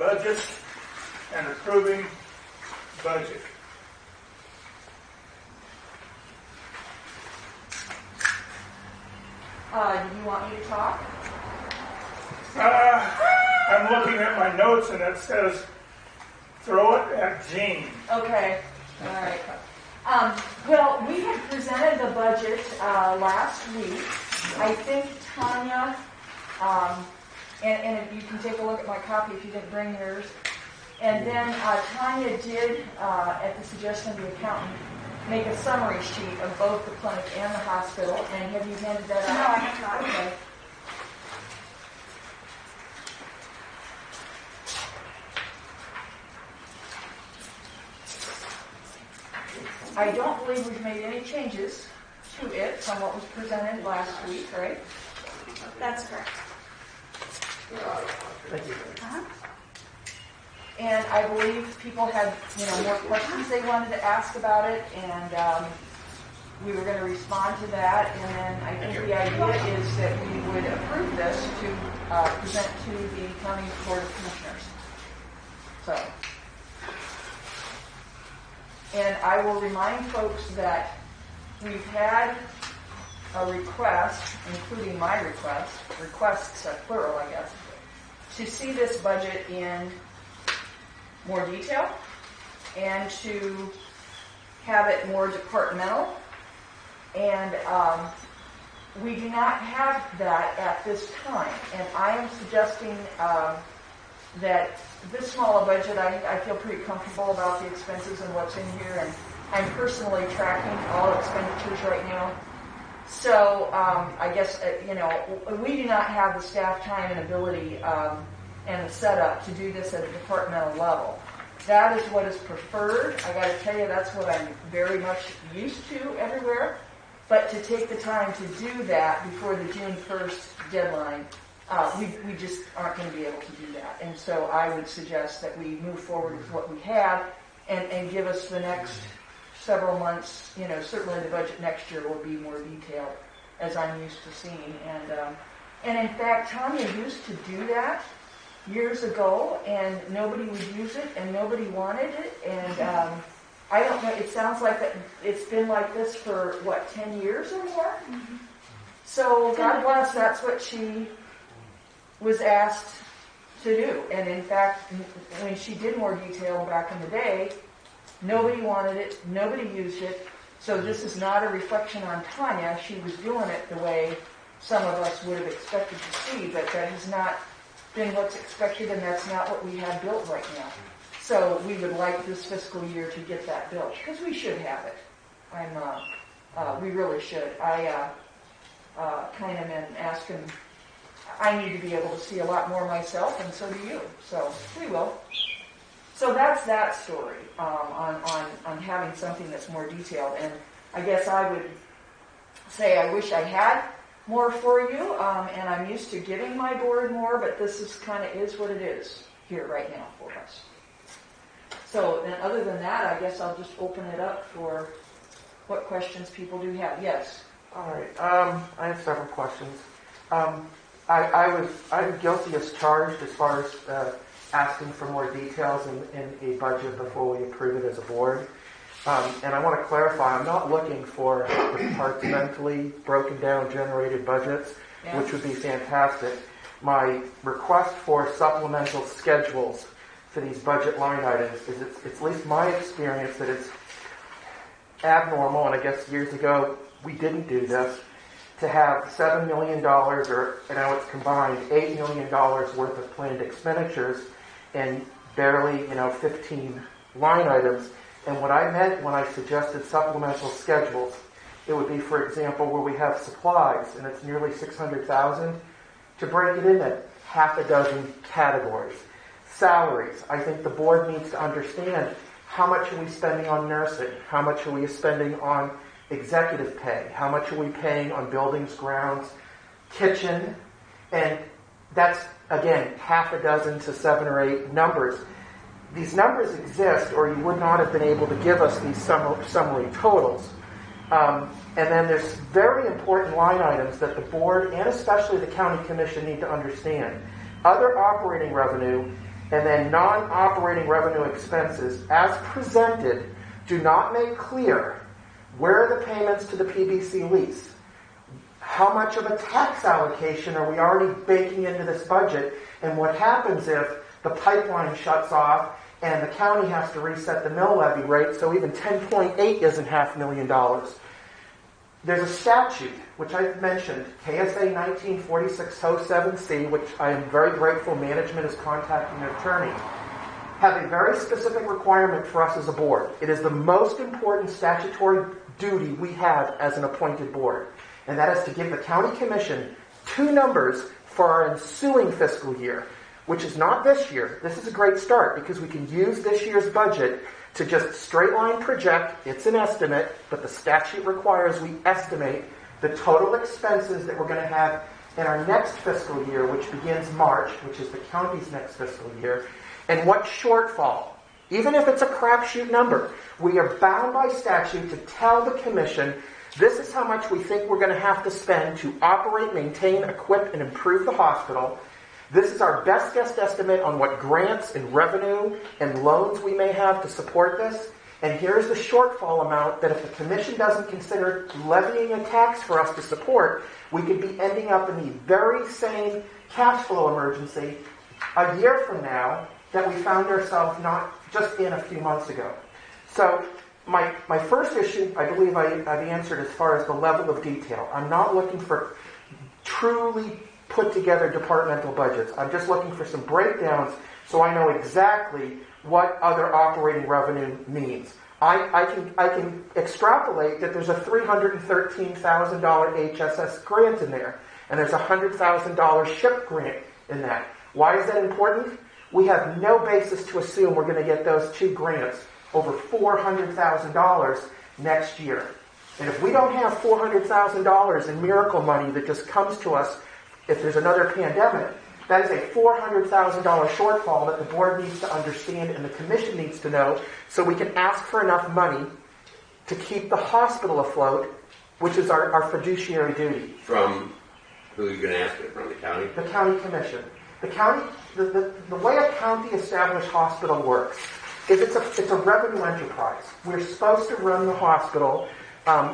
budget and approving budget. Do you want me to talk? I'm looking at my notes and it says, throw it at Jean. Okay. All right. Well, we had presented the budget last week. I think Tanya, and you can take a look at my copy if you didn't bring yours. And then Tanya did, at the suggestion of the accountant, make a summary sheet of both the clinic and the hospital. And have you handed that out? No, I have not. Okay. I don't believe we've made any changes to it from what was presented last week, right? That's correct. Thank you. Uh-huh. And I believe people had, more questions they wanted to ask about it, and we were going to respond to that. And then I think the idea is that we would approve this to present to the County Board of Commissioners. So, and I will remind folks that we've had a request, including my requests are plural, I guess, to see this budget in more detail and to have it more departmental. And we do not have that at this time. And I am suggesting that this small a budget, I feel pretty comfortable about the expenses and what's in here. And I'm personally tracking all expenditures right now. So I guess, we do not have the staff time and ability and the setup to do this at a departmental level. That is what is preferred. I got to tell you, that's what I'm very much used to everywhere. But to take the time to do that before the June 1st deadline, we just aren't going to be able to do that. And so I would suggest that we move forward with what we have and give us the next several months. Certainly the budget next year will be more detailed, as I'm used to seeing. And in fact, Tanya used to do that years ago, and nobody would use it, and nobody wanted it, and I don't know, it sounds like that it's been like this for, 10 years or more? Mm-hmm. So, God bless, that's what she was asked to do, and in fact, when she did more detail back in the day, nobody wanted it, nobody used it, so this is not a reflection on Tanya. She was doing it the way some of us would have expected to see, but that has not been what's expected, and that's not what we have built right now. So we would like this fiscal year to get that built, because we should have it. We really should. I kind of am asking, I need to be able to see a lot more myself, and so do you. So we will. So that's that story on having something that's more detailed. And I guess I would say I wish I had more for you, and I'm used to giving my board more, but this is is what it is here right now for us. So then other than that, I guess I'll just open it up for what questions people do have. Yes? All right. I have several questions. I'm guilty as charged as far as asking for more details in a budget before we approve it as a board. And I want to clarify, I'm not looking for departmentally broken down generated budgets, which would be fantastic. My request for supplemental schedules for these budget line items is it's at least my experience that it's abnormal, and I guess years ago we didn't do this, to have $7 million, or now it's combined, $8 million worth of planned expenditures and barely, 15 line items. And what I meant when I suggested supplemental schedules, it would be, for example, where we have supplies, and it's nearly $600,000, to break it into half a dozen categories. Salaries, I think the board needs to understand how much are we spending on nursing, how much are we spending on executive pay, how much are we paying on buildings, grounds, kitchen, and that's, again, half a dozen to 7 or 8 numbers. These numbers exist, or you would not have been able to give us these summary totals. And then there's very important line items that the board and especially the county commission need to understand. Other operating revenue and then non-operating revenue expenses as presented do not make clear where are the payments to the PBC lease. How much of a tax allocation are we already baking into this budget? And what happens if the pipeline shuts off and the county has to reset the mill levy rate, so even 10.8 isn't $500,000. There's a statute, which I've mentioned, KSA 1946-07C, which I am very grateful management is contacting an attorney, have a very specific requirement for us as a board. It is the most important statutory duty we have as an appointed board, and that is to give the county commission 2 numbers for our ensuing fiscal year, which is not this year. This is a great start because we can use this year's budget to just straight line project. It's an estimate, but the statute requires we estimate the total expenses that we're going to have in our next fiscal year, which begins March, which is the county's next fiscal year, and what shortfall. Even if it's a crapshoot number, we are bound by statute to tell the commission this is how much we think we're going to have to spend to operate, maintain, equip, and improve the hospital. This is our best guess estimate on what grants and revenue and loans we may have to support this. And here's the shortfall amount that if the commission doesn't consider levying a tax for us to support, we could be ending up in the very same cash flow emergency a year from now that we found ourselves not just in a few months ago. So my first issue, I believe I've answered as far as the level of detail. I'm not looking for truly put together departmental budgets. I'm just looking for some breakdowns so I know exactly what other operating revenue means. I can extrapolate that there's a $313,000 HSS grant in there, and there's a $100,000 SHIP grant in that. Why is that important? We have no basis to assume we're going to get those 2 grants over $400,000 next year. And if we don't have $400,000 in miracle money that just comes to us if there's another pandemic, that is a $400,000 shortfall that the board needs to understand and the commission needs to know so we can ask for enough money to keep the hospital afloat, which is our fiduciary duty. From who are you going to ask it from? The county? The county commission. The county, the way a county established hospital works is it's a revenue enterprise. We're supposed to run the hospital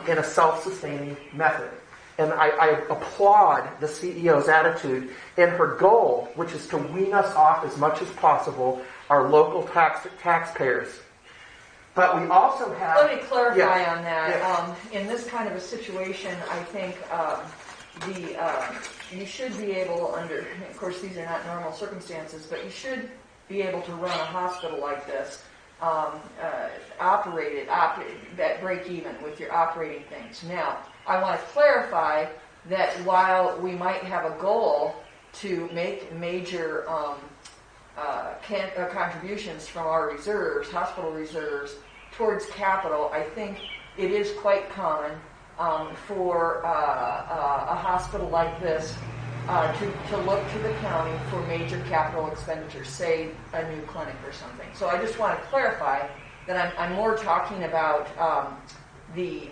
in a self-sustaining method. And I applaud the CEO's attitude in her goal, which is to wean us off as much as possible, our local taxpayers. But we also have... Let me clarify on that. Yes. In this kind of a situation, I think you should be able, of course these are not normal circumstances, but you should be able to run a hospital like this, operated that break even with your operating things. Now, I want to clarify that while we might have a goal to make major contributions from our reserves, hospital reserves, towards capital, I think it is quite common for a hospital like this to look to the county for major capital expenditures, say a new clinic or something. So I just want to clarify that I'm more talking about the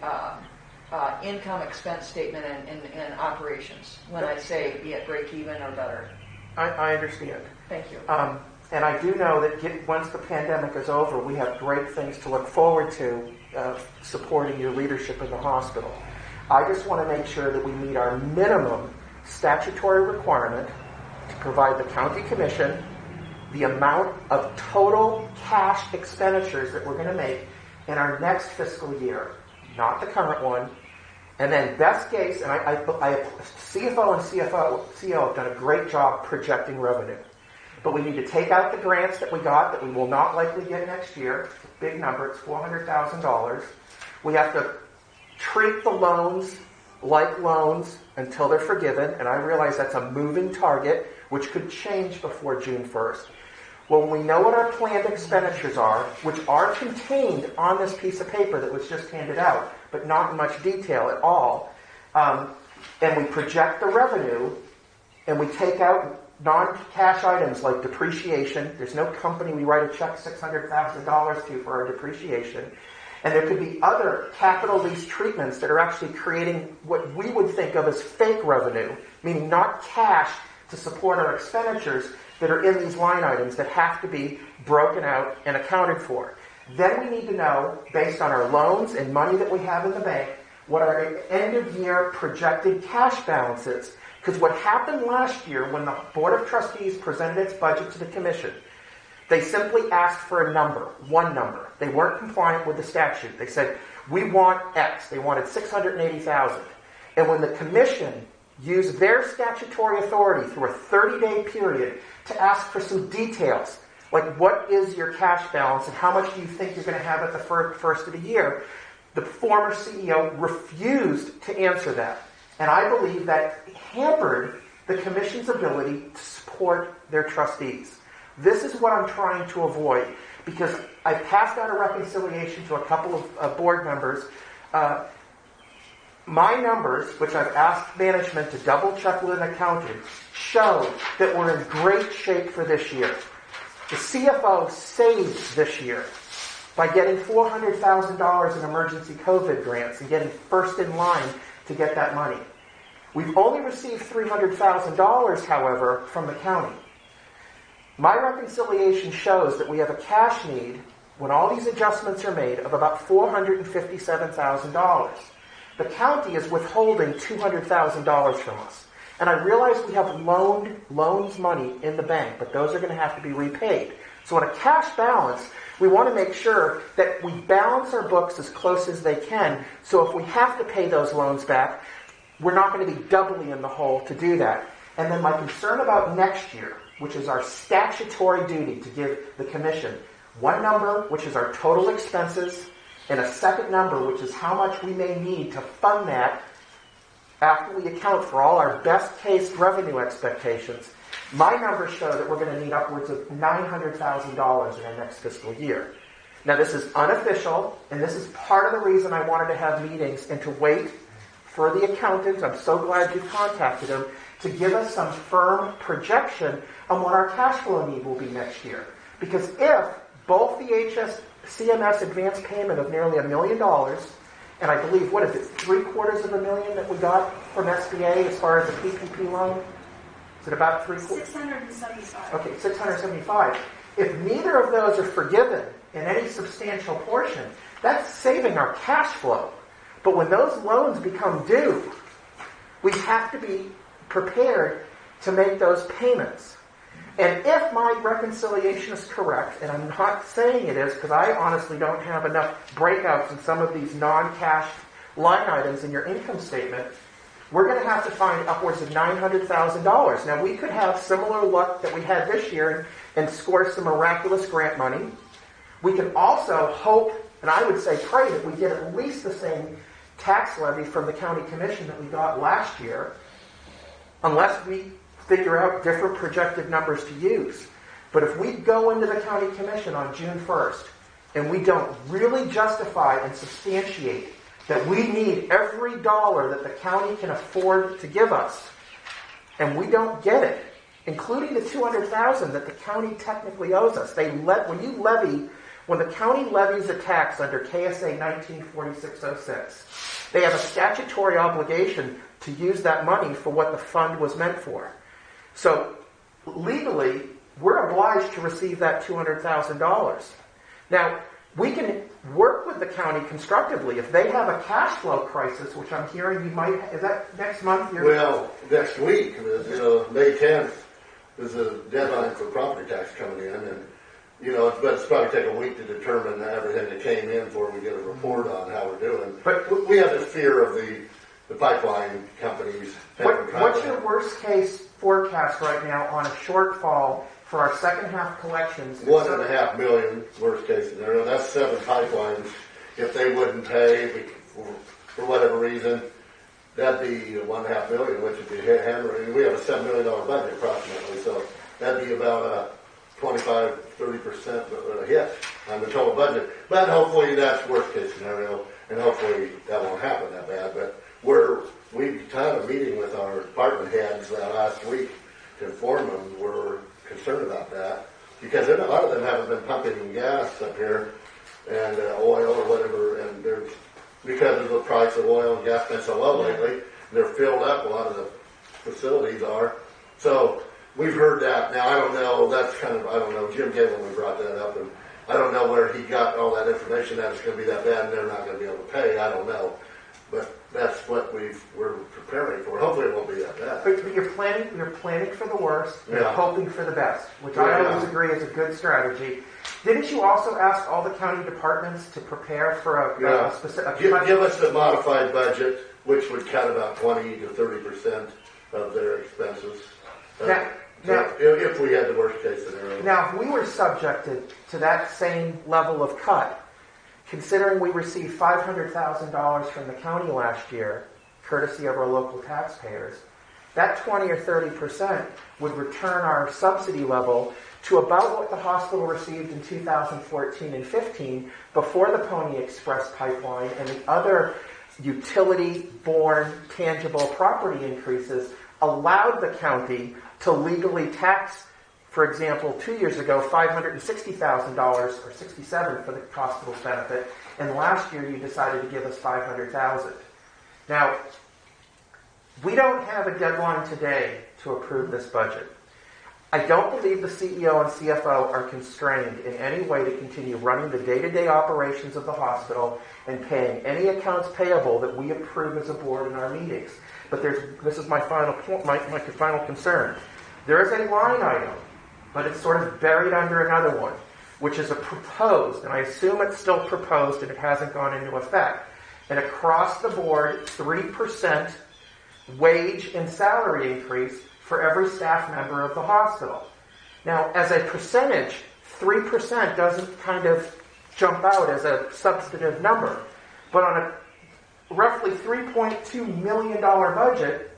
income expense statement and operations when I say be at break even or better. I understand. Thank you. And I do know that once the pandemic is over, we have great things to look forward to supporting your leadership in the hospital. I just want to make sure that we meet our minimum statutory requirement to provide the county commission the amount of total cash expenditures that we're going to make in our next fiscal year, not the current one. And then best case, and CFO and CEO have done a great job projecting revenue. But we need to take out the grants that we got that we will not likely get next year. It's a big number. It's $400,000. We have to treat the loans like loans until they're forgiven. And I realize that's a moving target, which could change before June 1st. When we know what our planned expenditures are, which are contained on this piece of paper that was just handed out, but not in much detail at all, and we project the revenue, and we take out non-cash items like depreciation. There's no company we write a check $600,000 to for our depreciation. And there could be other capital lease treatments that are actually creating what we would think of as fake revenue, meaning not cash to support our expenditures that are in these line items that have to be broken out and accounted for. Then we need to know, based on our loans and money that we have in the bank, what our end-of-year projected cash balance is. Because what happened last year when the Board of Trustees presented its budget to the Commission, they simply asked for a number, one number. They weren't compliant with the statute. They said, we want X. They wanted $680,000. And when the Commission used their statutory authority through a 30-day period to ask for some details, like what is your cash balance and how much do you think you're going to have at the first of the year, the former CEO refused to answer that. And I believe that hampered the Commission's ability to support their trustees. This is what I'm trying to avoid, because I passed out a reconciliation to a couple of board members. My numbers, which I've asked management to double check with an accountant, show that we're in great shape for this year. The CFO saved this year by getting $400,000 in emergency COVID grants and getting first in line to get that money. We've only received $300,000, however, from the county. My reconciliation shows that we have a cash need, when all these adjustments are made, of about $457,000. The county is withholding $200,000 from us. And I realize we have loans money in the bank, but those are going to have to be repaid. So on a cash balance, we want to make sure that we balance our books as close as they can, so if we have to pay those loans back, we're not going to be doubly in the hole to do that. And then my concern about next year, which is our statutory duty to give the Commission one number, which is our total expenses, and a second number, which is how much we may need to fund that after we account for all our best case revenue expectations. My numbers show that we're going to need upwards of $900,000 in our next fiscal year. Now, this is unofficial, and this is part of the reason I wanted to have meetings and to wait for the accountant. I'm so glad you contacted him to give us some firm projection on what our cash flow need will be next year. Because if both the CMS advance payment of nearly $1 million, and I believe, what is it, $750,000 that we got from SBA as far as the PPP loan? Is it about $675,000. Okay, $675,000. If neither of those are forgiven in any substantial portion, that's saving our cash flow. But when those loans become due, we have to be prepared to make those payments. And if my reconciliation is correct, and I'm not saying it is because I honestly don't have enough breakouts in some of these non-cash line items in your income statement, we're going to have to find upwards of $900,000. Now, we could have similar luck that we had this year and score some miraculous grant money. We can also hope, and I would say pray, that we get at least the same tax levy from the county commission that we got last year, unless we figure out different projected numbers to use. But if we go into the county commission on June 1st and we don't really justify and substantiate that we need every dollar that the county can afford to give us, and we don't get it, including the $200,000 that the county technically owes us. When the county levies a tax under KSA 1946-06, they have a statutory obligation to use that money for what the fund was meant for. So legally, we're obliged to receive that $200,000. Now, we can work with the county constructively. If they have a cash flow crisis, which I'm hearing you might, is that next month? Well, next week, May 10th is the deadline for property tax coming in, and it's probably take a week to determine everything that came in before we get a report on how we're doing. But we have this fear of the pipeline companies. What's your worst case forecast right now on a shortfall for our second half collections? $1.5 million, worst case scenario. That's 7 pipelines. If they wouldn't pay for whatever reason, that'd be $1.5 million, which would be hammering. We have a $7 million budget approximately, so that'd be about a 25-30% hit on the total budget. But hopefully that's worst case scenario, and hopefully that won't happen that bad. But we had a meeting with our department heads last week to inform them we're concerned about that, because a lot of them haven't been pumping gas up here and oil or whatever, and because of the price of oil and gas been so low lately, they're filled up. A lot of the facilities are. So we've heard that. Now, I don't know, that's kind of, I don't know, Jim Galen, we brought that up, and I don't know where he got all that information that it's going to be that bad and they're not going to be able to pay. I don't know. But that's what we're preparing for. Hopefully it won't be that bad. But you're planning for the worst, and Yeah. hoping for the best, which I always agree is a good strategy. Didn't you also ask all the county departments to prepare for Yeah. a specific... Give us a modified budget, which would cut about 20 to 30% of their expenses. Now, If we had the worst case scenario. Now, if we were subjected to that same level of cut, considering we received $500,000 from the county last year, courtesy of our local taxpayers, that 20 or 30% would return our subsidy level to about what the hospital received in 2014 and 15 before the Pony Express pipeline and the other utility-borne tangible property increases allowed the county to legally tax, for example, 2 years ago, $560,000 or $67,000 for the hospital's benefit, and last year you decided to give us $500,000. Now, we don't have a deadline today to approve this budget. I don't believe the CEO and CFO are constrained in any way to continue running the day-to-day operations of the hospital and paying any accounts payable that we approve as a board in our meetings. But this is my final point, my final concern. There is a line item, but it's sort of buried under another one, which is a proposed, and I assume it's still proposed and it hasn't gone into effect, an across-the-board 3% wage and salary increase for every staff member of the hospital. Now, as a percentage, 3% doesn't kind of jump out as a substantive number, but on a roughly $3.2 million budget,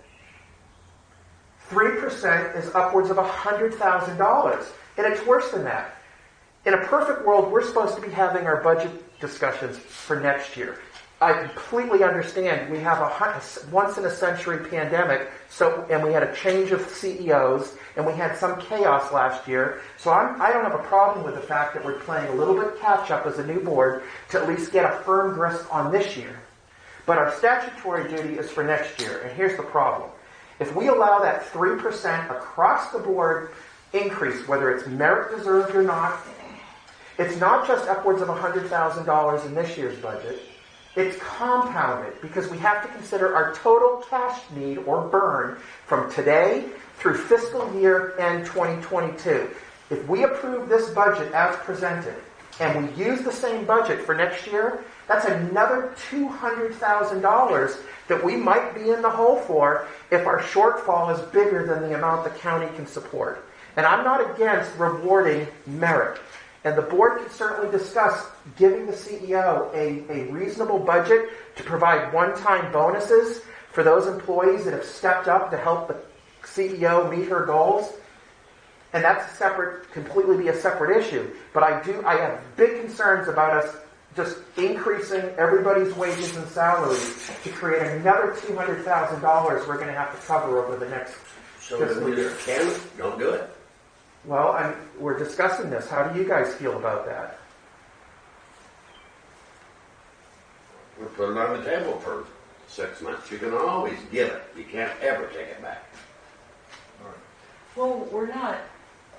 3% is upwards of $100,000. And it's worse than that. In a perfect world, we're supposed to be having our budget discussions for next year. I completely understand we have a once-in-a-century pandemic, and we had a change of CEOs, and we had some chaos last year. So I don't have a problem with the fact that we're playing a little bit catch-up as a new board to at least get a firm grasp on this year. But our statutory duty is for next year, and here's the problem. If we allow that 3% across-the-board increase, whether it's merit-deserved or not, it's not just upwards of $100,000 in this year's budget. It's compounded because we have to consider our total cash need or burn from today through fiscal year end 2022. If we approve this budget as presented and we use the same budget for next year, that's another $200,000 that we might be in the hole for if our shortfall is bigger than the amount the county can support. And I'm not against rewarding merit. And the board can certainly discuss giving the CEO a reasonable budget to provide one-time bonuses for those employees that have stepped up to help the CEO meet her goals. And that's completely be a separate issue. But I have big concerns about us just increasing everybody's wages and salaries to create another $200,000 we're going to have to cover over the next fiscal year. Don't do it. Well, we're discussing this. How do you guys feel about that? We'll put it on the table for 6 months. You can always give it. You can't ever take it back. Well, we're not,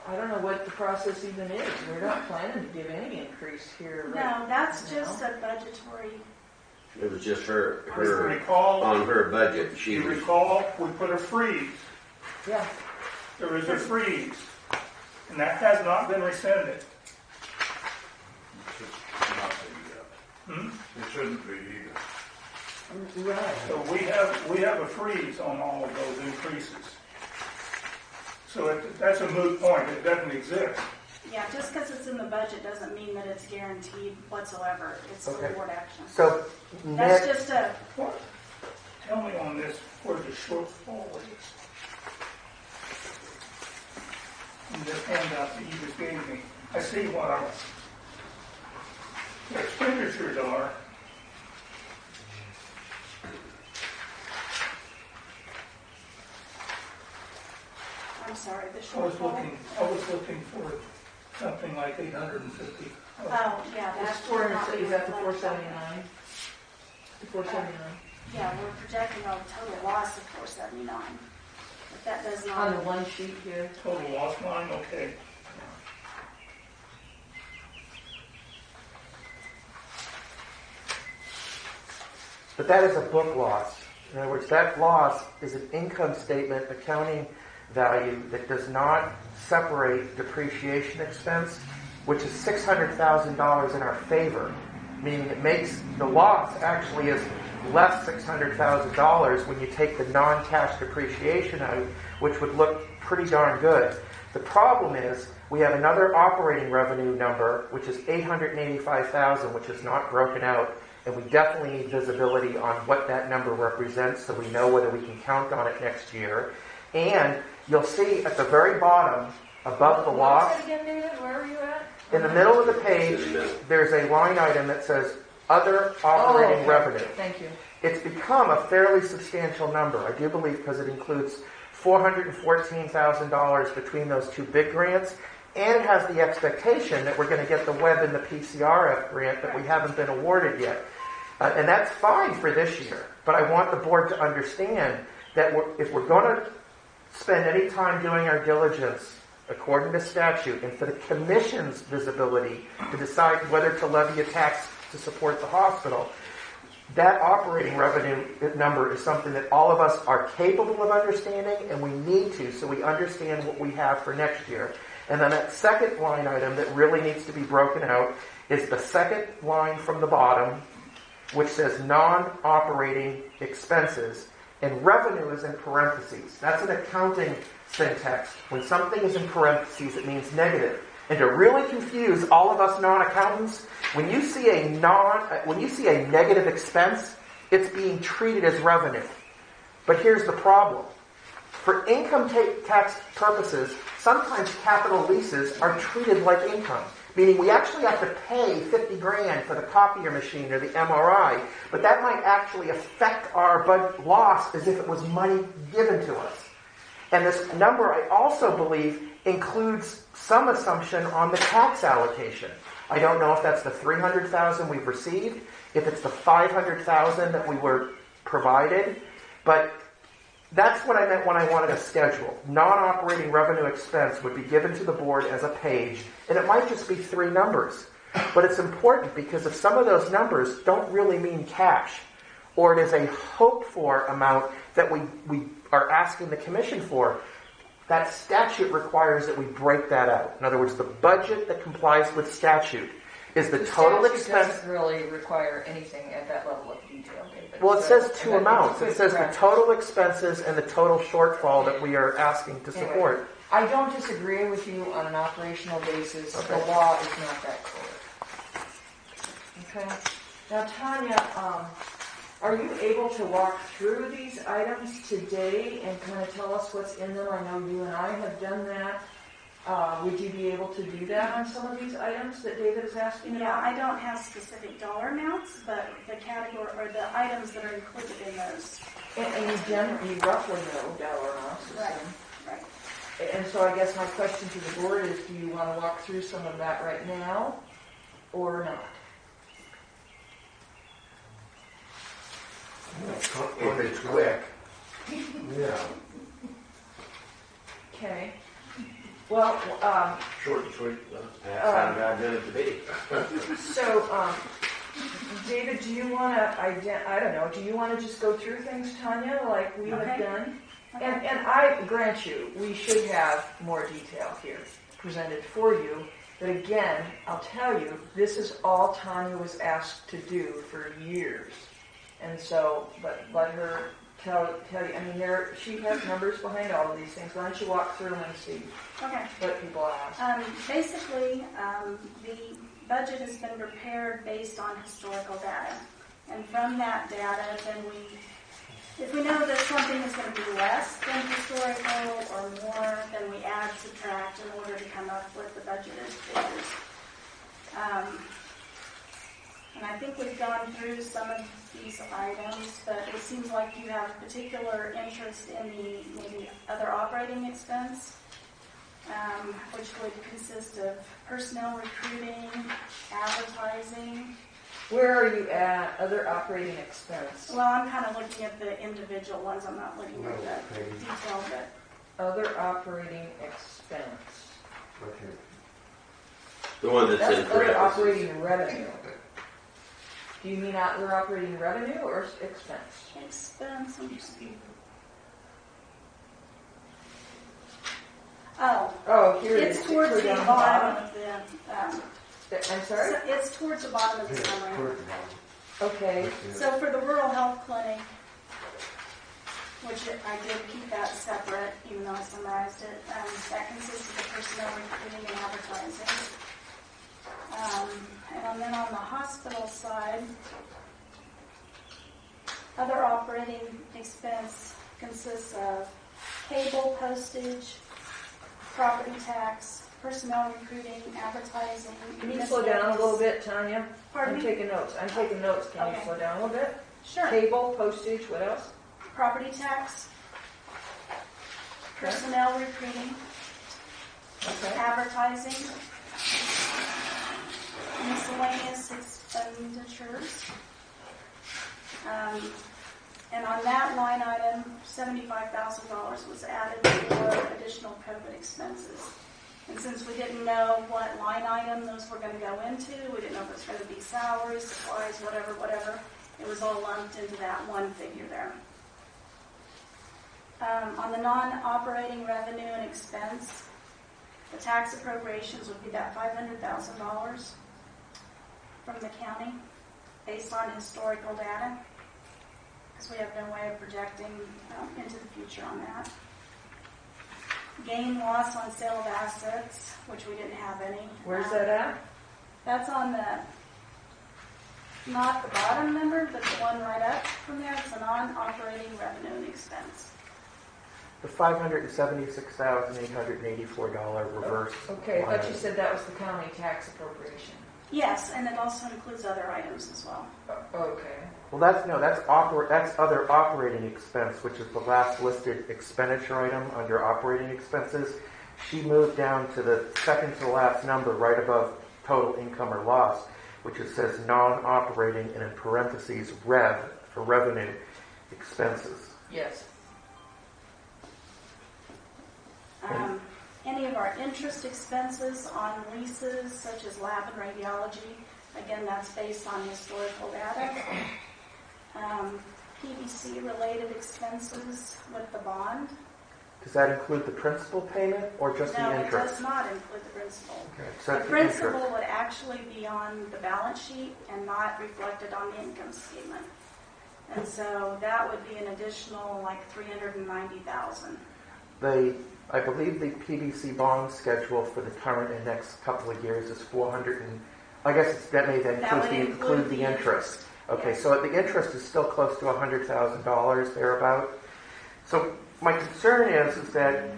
I don't know what the process even is. We're not planning to give any increase here. No, that's just a budgetary. It was just her Recall, on her budget. She you was recall, we put a freeze. Yeah. There is a freeze. And that has not been rescinded. It shouldn't be either. Right. So we have a freeze on all of those increases. So that's a moot point. It doesn't exist. Yeah, just because it's in the budget doesn't mean that it's guaranteed whatsoever. It's Okay. a board action. So, That's just a, What? Tell me on this where the shortfall is. In this handout that you just gave me, I see what our expenditures are. I'm sorry, the I was shortfall. looking for something like 850. Oh, yeah, that's. Is not that the being 479? The 479? Yeah, we're projecting a total loss of 479. That does On the not, one sheet here. Total loss line, okay. But that is a book loss. In other words, that loss is an income statement accounting value that does not separate depreciation expense, which is $600,000 in our favor, meaning it makes the loss actually is less $600,000 when you take the non-cash depreciation out, which would look pretty darn good. The problem is we have another operating revenue number, which is $885,000, which is not broken out, and we definitely need visibility on what that number represents so we know whether we can count on it next year. And you'll see at the very bottom, above the loss, What was it again, David? Where are you at? in the middle of the page, there's a line item that says Other Operating okay. Revenue. Thank you. It's become a fairly substantial number, I do believe, because it includes $414,000 between those two big grants, and it has the expectation that we're going to get the web and the PCRF grant that we haven't been awarded yet. And that's fine for this year, but I want the board to understand that if we're going to spend any time doing our diligence according to statute, and for the commission's visibility to decide whether to levy a tax to support the hospital, that operating revenue number is something that all of us are capable of understanding, and we need to, so we understand what we have for next year. And then that second line item that really needs to be broken out is the second line from the bottom, which says non-operating expenses, and revenue is in parentheses. That's an accounting syntax. When something is in parentheses, it means negative. And to really confuse all of us non-accountants, when you see a negative expense, it's being treated as revenue. But here's the problem. For income tax purposes, sometimes capital leases are treated like income, meaning we actually have to pay $50,000 for the copier machine or the MRI, but that might actually affect our loss as if it was money given to us. And this number, I also believe, includes some assumption on the tax allocation. I don't know if that's the $300,000 we've received, if it's the $500,000 that we were provided, but that's what I meant when I wanted a schedule. Non-operating revenue expense would be given to the board as a page, and it might just be 3 numbers. But it's important because if some of those numbers don't really mean cash, or it is a hoped-for amount that we are asking the commission for, that statute requires that we break that out. In other words, the budget that complies with statute is the total statute expense. Doesn't really require anything at that level of detail, David. Well, it So, says 2 that- amounts. It it's says the correct. total expenses and the total shortfall that we are asking to Anyway, support. I don't disagree with you on an operational basis. Okay. The law is not that clear. Okay. Now, Tanya, are you able to walk through these items today and kind of tell us what's in them? I know you and I have done that. Would you be able to do that on some of these items that David is asking yeah, about? I don't have specific dollar amounts, but the category, or the items that are included in those. And you generally roughly know dollar amounts. Right. assume. Right. And so I guess my question to the board is, do you want to walk through some of that right now or not? If it's quick. Yeah, Okay. Well, short and sweet. That's how I did it to be. so, David, do you want to, I don't know, do you want to just go through things, Tanya, like we have Okay. done? Okay. And I grant you, we should have more detail here presented for you. But again, I'll tell you, this is all Tanya was asked to do for years. And so, but let her tell you, I mean, she has numbers behind all of these things. Why don't you walk through them and see Okay. what people ask? Basically, the budget has been prepared based on historical data. And from that data, then if we know that something is going to be less than historical or more, then we add, subtract in order to come up with the budgeted figures. And I think we've gone through some of these items, but it seems like you have particular interest in the maybe other operating expense, which would consist of personnel recruiting, advertising. Where are you at? Other operating expense. Well, I'm kind of looking at the individual ones. I'm not looking at the detail, but other operating expense. The one that's in That's other parentheses. operating revenue. Do you mean other operating revenue or expense? Expense, let me see. Oh, Oh, here it is. it's towards the Down bottom of the, I'm sorry? so it's towards the bottom of the summary. Okay. So for the rural health clinic, which I did keep that separate, even though I summarized it, that consists of the personnel recruiting and advertising. And then on the hospital side, other operating expense consists of cable, postage, property tax, personnel recruiting, advertising. Can you slow down a little bit, Tanya? Pardon I'm me? taking notes. I'm taking notes. Can you Okay. slow down a little bit? Sure. Cable, postage, what else? Property tax, personnel recruiting, Okay. advertising, miscellaneous expenditures. And on that line item, $75,000 was added for additional COVID expenses. And since we didn't know what line item those were going to go into, we didn't know if it was going to be salaries, supplies, whatever, it was all lumped into that one figure there. On the non-operating revenue and expense, the tax appropriations would be that $500,000 from the county based on historical data, because we have no way of projecting into the future on that. Gain loss on sale of assets, which we didn't have any. Where's that at? That's on not the bottom number, but the one right up from there. It's a non-operating revenue and expense. The $576,884 reverse. Okay, I line thought you said that was the county tax appropriation. Yes, and it also includes other items as well. Okay. Well, that's other operating expense, which is the last listed expenditure item under operating expenses. She moved down to the second to the last number right above total income or loss, which it says non-operating and in parentheses rev for revenue expenses. Yes. Any of our interest expenses on leases, such as lab and radiology, again, that's based on historical data. PVC-related expenses with the bond. Does that include the principal payment or just No, the it interest? does not include the principal. Okay, so The that's the principal interest. would actually be on the balance sheet and not reflected on the income statement. And so that would be an additional like $390,000. I believe the PVC bond schedule for the current and next couple of years is 400 and, I guess that may then That would include the interest. Okay, Yes. so the interest is still close to $100,000 thereabout. So my concern is that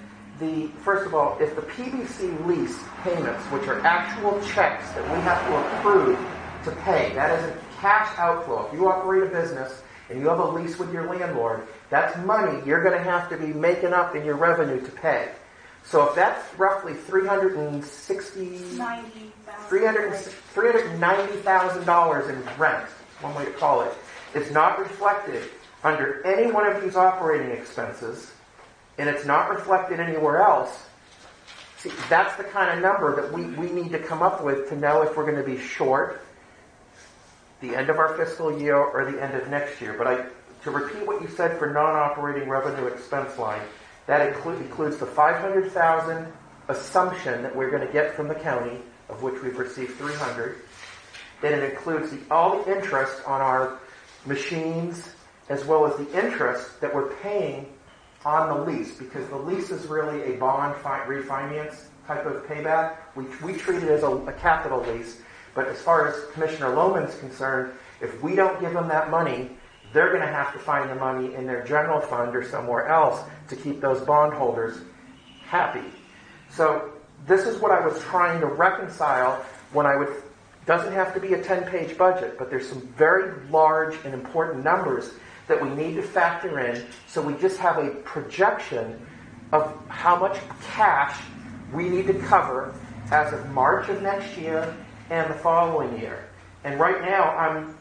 first of all, if the PVC lease payments, which are actual checks that we have to approve to pay, that is a cash outflow. If you operate a business and you have a lease with your landlord, that's money you're going to have to be making up in your revenue to pay. So if that's roughly $390,000 in rent, one way to call it, it's not reflected under any one of these operating expenses, and it's not reflected anywhere else. See, that's the kind of number that we need to come up with to know if we're going to be short the end of our fiscal year or the end of next year. But to repeat what you said for non-operating revenue expense line, that includes the $500,000 assumption that we're going to get from the county, of which we've received $300,000. Then it includes all the interest on our machines, as well as the interest that we're paying on the lease, because the lease is really a bond refinance type of payback. We treat it as a capital lease, but as far as Commissioner Lohman's concerned, if we don't give them that money, they're going to have to find the money in their general fund or somewhere else to keep those bondholders happy. So this is what I was trying to reconcile when doesn't have to be a 10-page budget, but there's some very large and important numbers that we need to factor in, so we just have a projection of how much cash we need to cover as of March of next year and the following year. And right now, I'm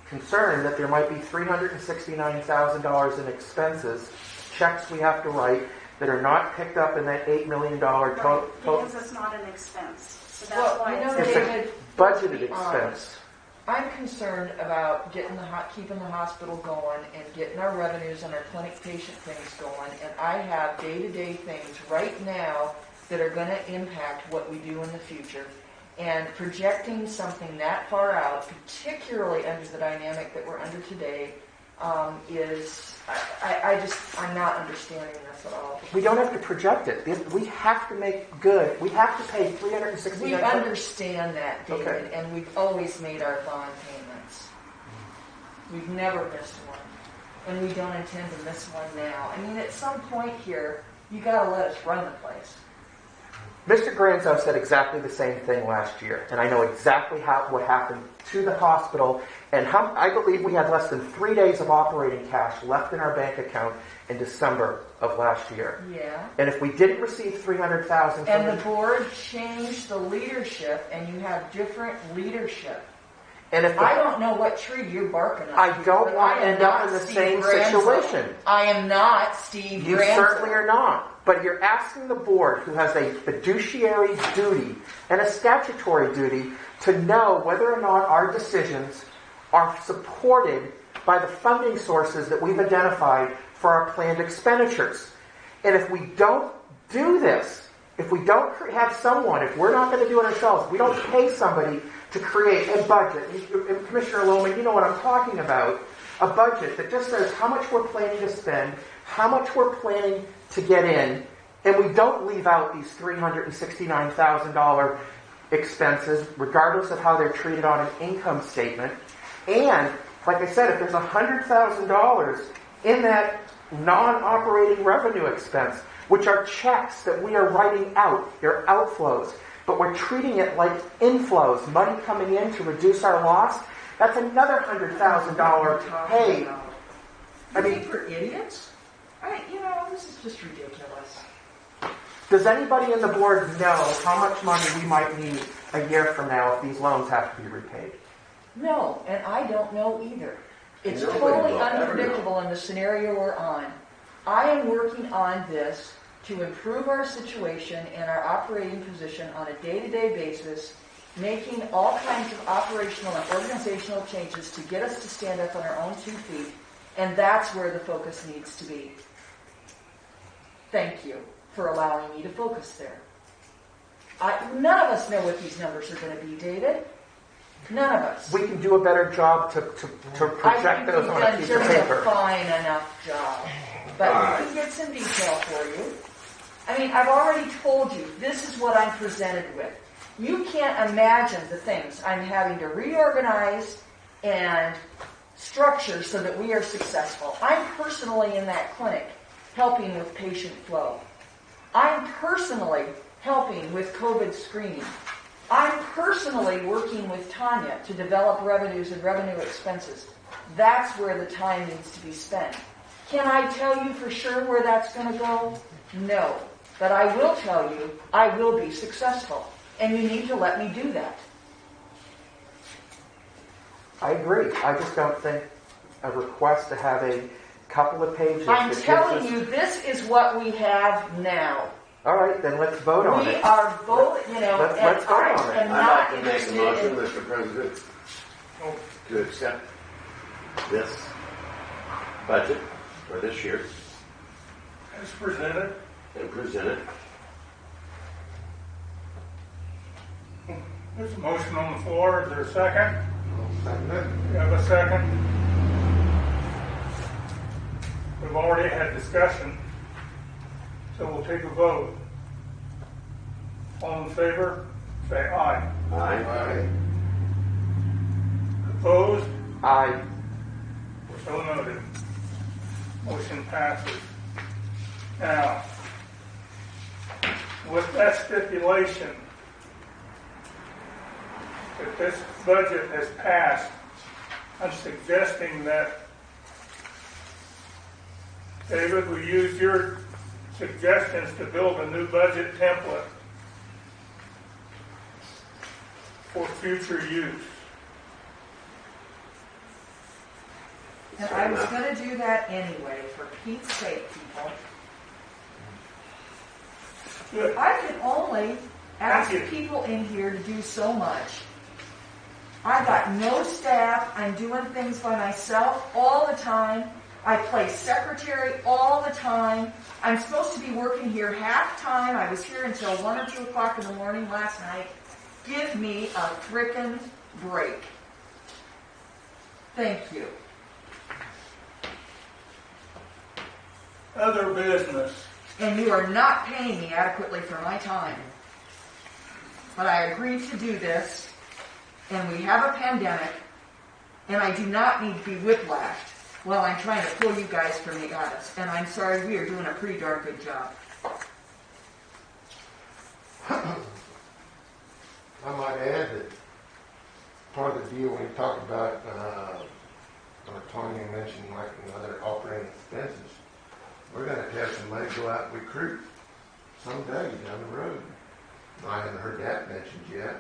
concerned that there might be $369,000 in expenses, checks we have to write, that are not picked up in that $8 million Right, total. because it's not an expense. So that's Well, why you know, it's. It's a David, budgeted be honest. expense. I'm concerned about keeping the hospital going and getting our revenues and our clinic patient things going. And I have day-to-day things right now that are going to impact what we do in the future. And projecting something that far out, particularly under the dynamic that we're under today, I'm not understanding this at all. We don't have to project it. We have to make good. We have to pay $369. We understand that, David, Okay. and we've always made our bond payments. We've never missed one, and we don't intend to miss one now. I mean, at some point here, you got to let us run the place. Mr. Granzo said exactly the same thing last year, and I know exactly what happened to the hospital, and I believe we had less than 3 days of operating cash left in our bank account in December of last year. Yeah. And if we didn't receive $300,000 And the board changed the leadership, and you have different leadership. and if I don't know what tree you're barking up. I here, don't but want I to am end up not in the Steve same Granzo. situation. I am not Steve You Granzo. certainly are not. But you're asking the board, who has a fiduciary duty and a statutory duty, to know whether or not our decisions are supported by the funding sources that we've identified for our planned expenditures. And if we don't do this, if we don't have someone, if we're not going to do it ourselves, we don't pay somebody to create a budget. And Commissioner Lohman, you know what I'm talking about. A budget that just says how much we're planning to spend, how much we're planning to get in, and we don't leave out these $369,000 expenses, regardless of how they're treated on an income statement. And, like I said, if there's $100,000 in that non-operating revenue expense, which are checks that we are writing out, they're outflows, but we're treating it like inflows, money coming in to reduce our loss, that's another $100,000 paid. I mean, we're idiots? This is just ridiculous. Does anybody in the board know how much money we might need a year from now if these loans have to be repaid? No, and I don't know either. It's Nobody totally will ever unpredictable in the scenario we're on. I am working on this to improve our situation and our operating position on a day-to-day basis, making all kinds of operational and organizational changes to get us to stand up on our own 2 feet, and that's where the focus needs to be. Thank you for allowing me to focus there. None of us know what these numbers are going to be, David. None of us. We can do a better job to project those on a piece of I think we've done just a paper. fine enough job. But we can get some detail for you. I mean, I've already told you, this is what I'm presented with. You can't imagine the things I'm having to reorganize and structure so that we are successful. I'm personally in that clinic helping with patient flow. I'm personally helping with COVID screening. I'm personally working with Tanya to develop revenues and revenue expenses. That's where the time needs to be spent. Can I tell you for sure where that's going to go? No. But I will tell you, I will be successful. And you need to let me do that. I agree. I just don't think a request to have a couple of pages I'm that gives telling us... you, this is what we have now. All right, then let's vote on We it. are both, Let's vote on it. am I'd not like to make a interested motion, in... Mr. President, to accept this budget for this year As presented. and present it. There's a motion on the floor. Is there a second? Second it. You have a second? We've already had discussion, so we'll take a vote. All in favor, say aye. Aye. Opposed? Aye. So noted. Motion passes. Now, with that stipulation that this budget has passed, I'm suggesting that, David, we use your suggestions to build a new budget template for future use. And I was going to do that anyway, for Pete's sake, people. Good. I can only ask Thank you. people in here to do so much. I got no staff. I'm doing things by myself all the time. I play secretary all the time. I'm supposed to be working here half time. I was here until 1 or 2 o'clock in the morning last night. Give me a frickin' break. Thank you. Other business. And you are not paying me adequately for my time. But I agreed to do this, and we have a pandemic, and I do not need to be whiplashed while I'm trying to pull you guys from the audits. And I'm sorry, we are doing a pretty darn good job. I might add that part of the deal when you talk about, Tanya mentioned like other operating expenses, we're going to have some money go out and recruit someday down the road. I haven't heard that mentioned yet.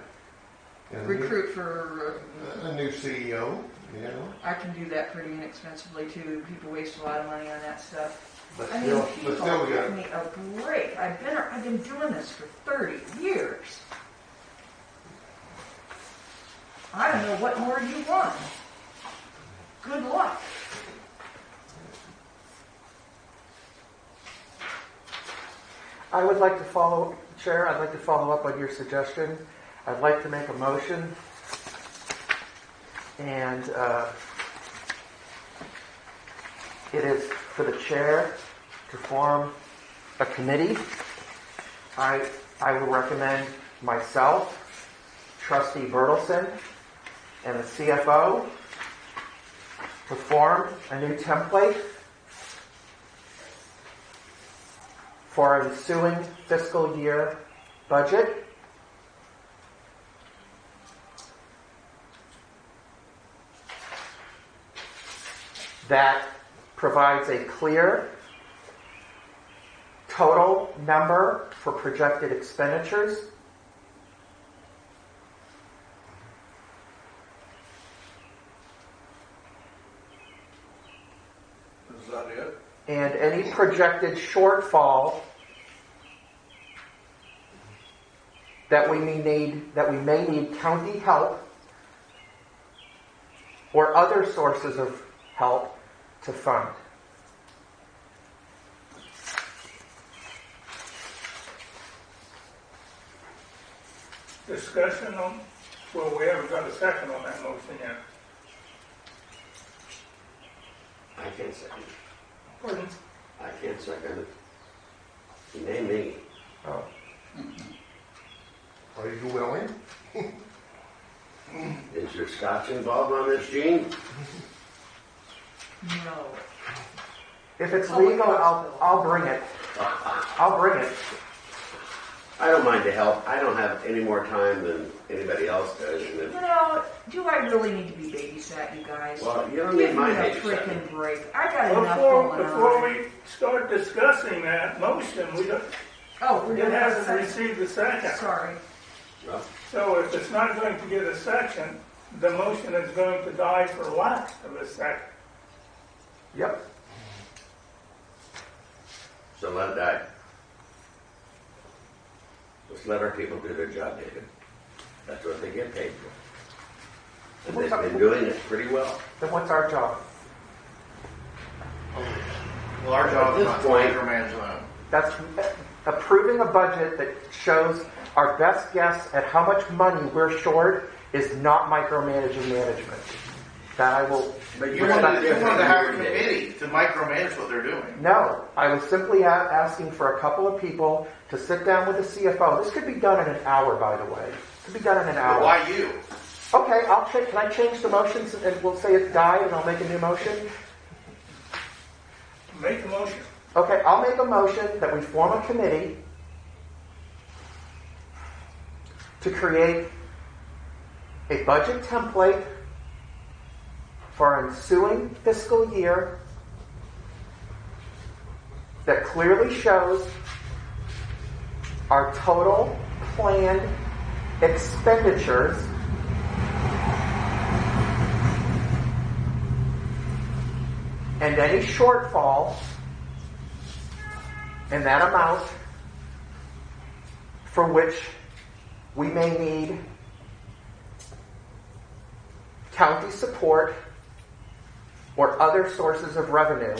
And Recruit for... a new CEO, you know. I can do that pretty inexpensively, too. People waste a lot of money on that stuff. But I still, mean, people, we got. give me a break. I've been doing this for 30 years. I don't know what more you want. Good luck. I would like to follow, Chair, I'd like to follow up on your suggestion. I'd like to make a motion, and it is for the Chair to form a committee. I will recommend myself, Trustee Bertelson, and the CFO to form a new template for our ensuing fiscal year budget. That provides a clear total number for projected expenditures. Is that it? And any projected shortfall that we may need county help or other sources of help to fund. Discussion on, well, we haven't got a second on that motion yet. I can't second it. Pardon? I can't second it. You name me. Oh. Are you willing? Is your scotch involved on this, Gene? No. If it's legal, I'll bring it. I'll bring it. I don't mind to help. I don't have any more time than anybody else does. And You know, do I really need to be babysat, you guys? well, you don't Give need my me a babysitting. freaking break. I got enough going Before on. we start discussing that motion, we don't, Oh, we're it doing hasn't that. received a second. Sorry. Well, So if it's not going to get a second, the motion is going to die for lack of a second. Yep. so let it die. Just let our people do their job, David. That's what they get paid for. And they've been doing it pretty well. Then what's our job? Well, our job At is this not to point- micromanage them. That's approving a budget that shows our best guess at how much money we're short is not micromanaging management. That I will But You wanted to have a committee to micromanage what they're doing. No, I was simply asking for a couple of people to sit down with the CFO. This could be done in an hour, by the way. It could be done in an But hour. why you? Okay, can I change the motions and we'll say it's died and I'll make a new motion? Make the motion. Okay, I'll make a motion that we form a committee to create a budget template for our ensuing fiscal year that clearly shows our total planned expenditures and any shortfall in that amount for which we may need county support or other sources of revenue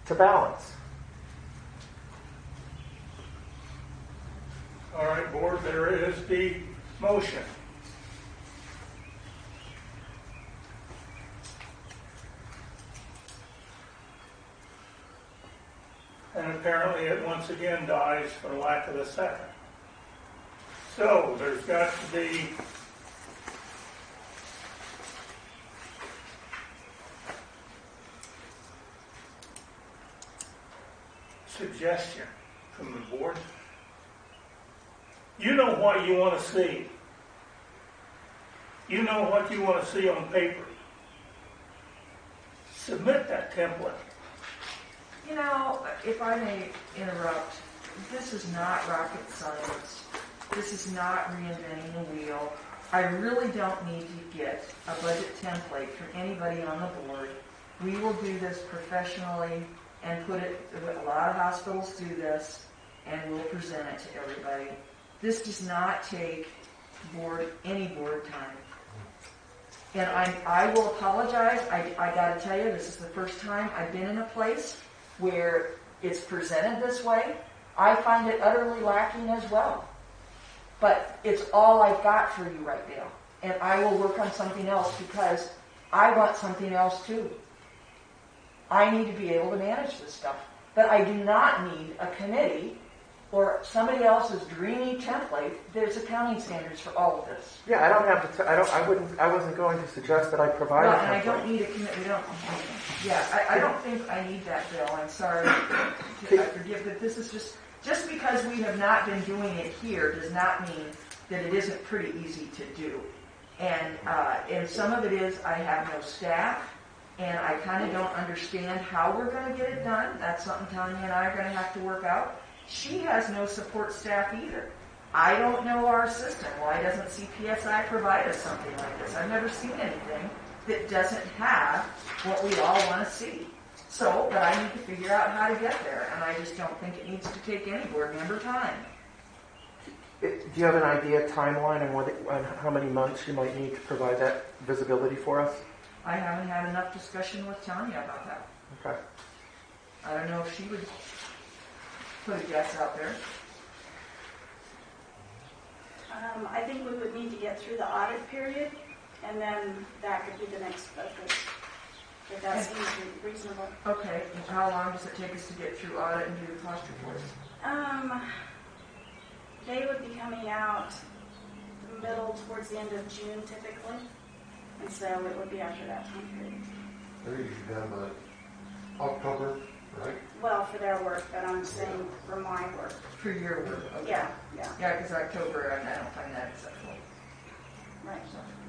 to balance. All right, board, there is the motion. And apparently it once again dies for lack of a second. So there's got to be suggestion from the board. You know what you want to see. You know what you want to see on paper. Submit that template. You know, if I may interrupt, this is not rocket science. This is not reinventing the wheel. I really don't need to get a budget template from anybody on the board. We will do this professionally and put it, a lot of hospitals do this, and we'll present it to everybody. This does not take any board time. And I will apologize. I gotta tell you, this is the first time I've been in a place where it's presented this way. I find it utterly lacking as well. But it's all I've got for you right now. And I will work on something else because I want something else too. I need to be able to manage this stuff. But I do not need a committee or somebody else's dreamy template. There's accounting standards for all of this. Yeah, I don't have to. I wasn't going to suggest that I provide. Well, a and I template. don't need a committee. We don't. Yeah, I don't think I need that, Bill. I'm sorry. I forgive, but this is just because we have not been doing it here does not mean that it isn't pretty easy to do. And some of it is I have no staff, and I kind of don't understand how we're going to get it done. That's something Tanya and I are going to have to work out. She has no support staff either. I don't know our system. Why doesn't CPSI provide us something like this? I've never seen anything that doesn't have what we all want to see. So, but I need to figure out how to get there, and I just don't think it needs to take any board member time. Do you have an idea, timeline, on how many months you might need to provide that visibility for us? I haven't had enough discussion with Tanya about that. Okay. I don't know if she would put a guess out there. I think we would need to get through the audit period, and then that could be the next focus. If that seems reasonable. Okay, and how long does it take us to get through audit and do the cost reports? They would be coming out towards the end of June typically, and so it would be after that time period. They're usually done by October, right? Well, for their work, but I'm saying for my work. For your work, okay. Yeah. Yeah, because October, I don't find that acceptable. Right.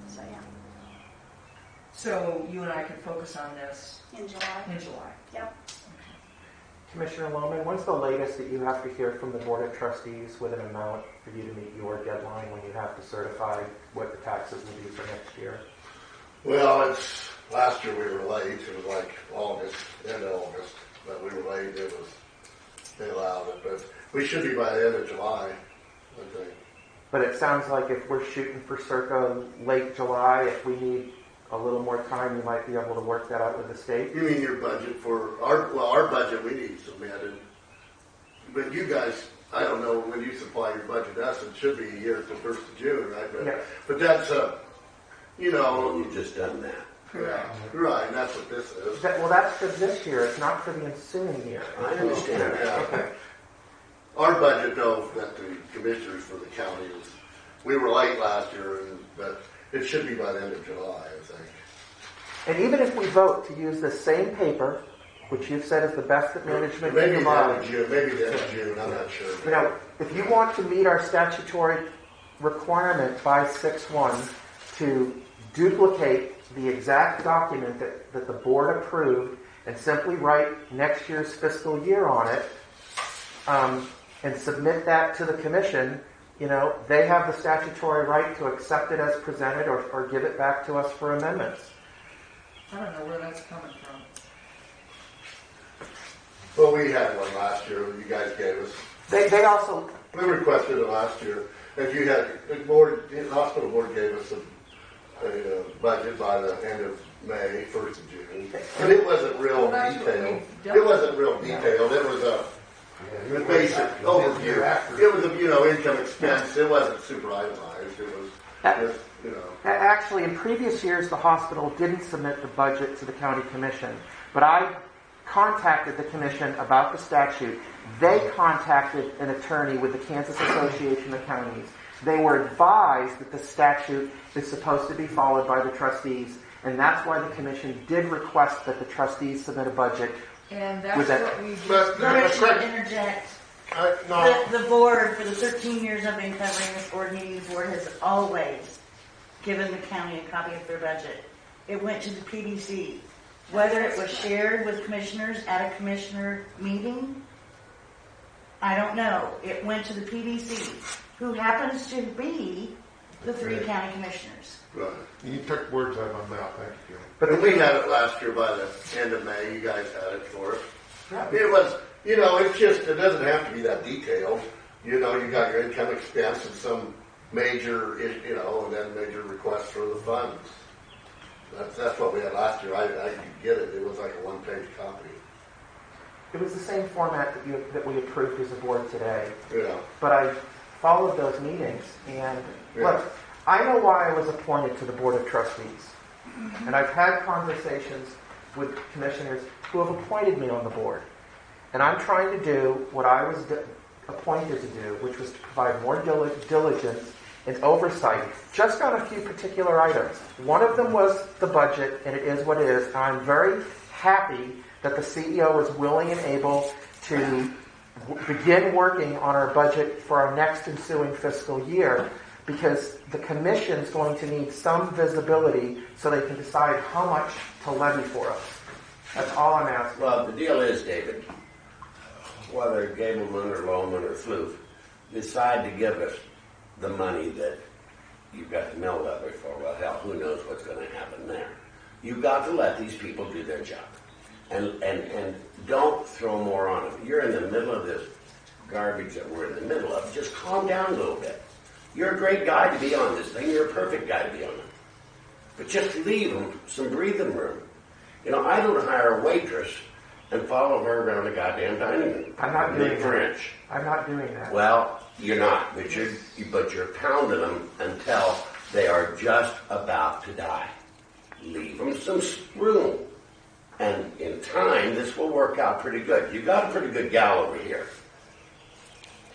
So yeah, So you and I could focus on this in July. in July. Yep. Commissioner Lohman, when's the latest that you have to hear from the Board of Trustees with an amount for you to meet your deadline when you have to certify what the taxes will be for next year? Well, last year we were late. It was like August, end of August, but we were late. They allowed it, but we should be by the end of July, I think. But it sounds like if we're shooting for circa late July, if we need a little more time, you might be able to work that out with the state. You mean your budget for our budget we need submitted. But you guys, I don't know, when you supply your budget to us, it should be a year till 1st of June, right? Yeah. But that's, you know. You've just done that. Yeah, right, and that's what this is. That's for this year. It's not for the ensuing year. I understand that. Yeah. Okay. Our budget, though, that the commissioners for the county is, we were late last year, but it should be by the end of July, I think. And even if we vote to use the same paper, which you've said is the best that management can Maybe the end provide, of June, maybe the end of June, I'm not sure. you know, if you want to meet our statutory requirement by 6/1 to duplicate the exact document that the board approved and simply write next year's fiscal year on it, and submit that to the commission, you know, they have the statutory right to accept it as presented or give it back to us for amendments. I don't know where that's coming from. Well, we had one last year, you guys gave us. They also, We requested it last year, and you had, the hospital board gave us a budget by the end of May, 1st of June. And it wasn't real Well, that's what detailed. we've done. It wasn't real detailed. It was a basic overview. It was a, income expense. It wasn't super itemized. It was just, Actually, in previous years, the hospital didn't submit the budget to the county commission, but I contacted the commission about the statute. They contacted an attorney with the Kansas Association of Counties. They were advised that the statute is supposed to be followed by the trustees, and that's why the commission did request that the trustees submit a budget. And that's With that- what we just. But- Permission to interject. no. The board, for the 13 years I've been covering this board meeting, the board has always given the county a copy of their budget. It went to the PDC. Whether it was shared with commissioners at a commissioner meeting, I don't know. It went to the PDC, who happens to be the 3 county commissioners. Right. You took words out of my mouth, thank you. But we had it last year by the end of May. You guys had it for us. It was, it's just, it doesn't have to be that detailed. You got your income expense and some major, and then major requests for the funds. That's what we had last year. I could get it. It was like a one-page copy. It was the same format that we approved as a board today. Yeah. But I followed those meetings, and Yeah. look, I know why I was appointed to the Board of Trustees. And I've had conversations with commissioners who have appointed me on the board. And I'm trying to do what I was appointed to do, which was to provide more diligence and oversight just on a few particular items. One of them was the budget, and it is what it is. And I'm very happy that the CEO was willing and able to begin working on our budget for our next ensuing fiscal year, because the commission is going to need some visibility so they can decide how much to levy for us. That's all I'm asking. Well, the deal is, David, whether Gableman or Lohman or Floof decide to give us the money that you've got the mill levy for, well, hell, who knows what's going to happen there. You've got to let these people do their job. And don't throw more on them. You're in the middle of this garbage that we're in the middle of. Just calm down a little bit. You're a great guy to be on this thing. You're a perfect guy to be on it. But just leave them some breathing room. I don't hire a waitress and follow her around the goddamn dining room. I'm not doing French. that. I'm not doing that. Well, you're not, but you're pounding them until they are just about to die. Leave them some room. And in time, this will work out pretty good. You've got a pretty good gal over here.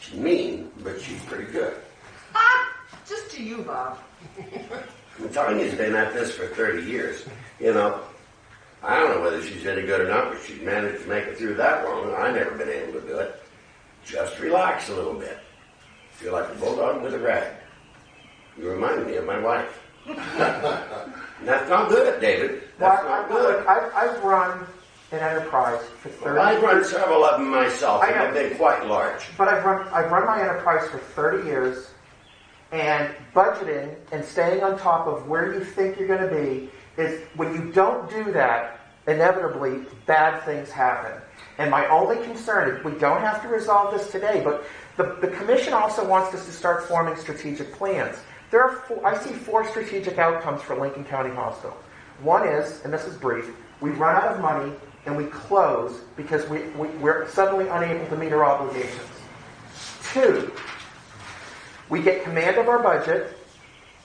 She's mean, but she's pretty good. Just to you, Bob. Tanya's been at this for 30 years. I don't know whether she's any good or not, but she's managed to make it through that long. I've never been able to do it. Just relax a little bit. Feel like a bulldog with a rag. You remind me of my wife. That's not good, David. That's not good. I've run an enterprise for 30 Well, I've run several of them myself, and I know. they've been quite large. But I've run my enterprise for 30 years, and budgeting and staying on top of where you think you're going to be is, when you don't do that, inevitably bad things happen. And my only concern is, we don't have to resolve this today, but the commission also wants us to start forming strategic plans. I see 4 strategic outcomes for Lincoln County Hospital. One is, and this is brief, we run out of money and we close because we're suddenly unable to meet our obligations. 2, we get command of our budget,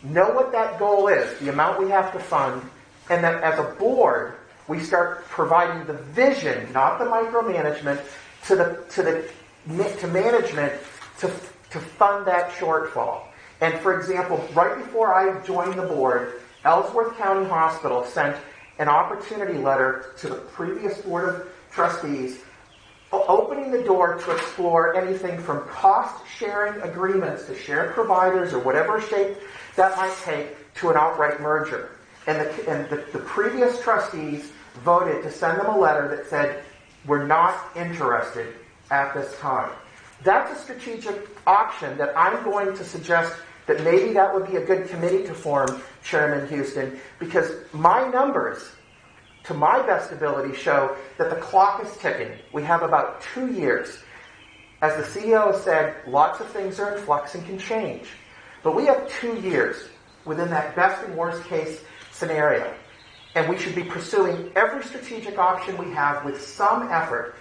know what that goal is, the amount we have to fund, and that as a board, we start providing the vision, not the micromanagement, to management to fund that shortfall. And for example, right before I joined the board, Ellsworth County Hospital sent an opportunity letter to the previous Board of Trustees, opening the door to explore anything from cost-sharing agreements to shared providers or whatever shape that might take to an outright merger. And the previous trustees voted to send them a letter that said, we're not interested at this time. That's a strategic option that I'm going to suggest that maybe that would be a good committee to form, Chairman Houston, because my numbers, to my best ability, show that the clock is ticking. We have about 2 years. As the CEO has said, lots of things are in flux and can change. But we have 2 years within that best and worst case scenario. And we should be pursuing every strategic option we have with some effort,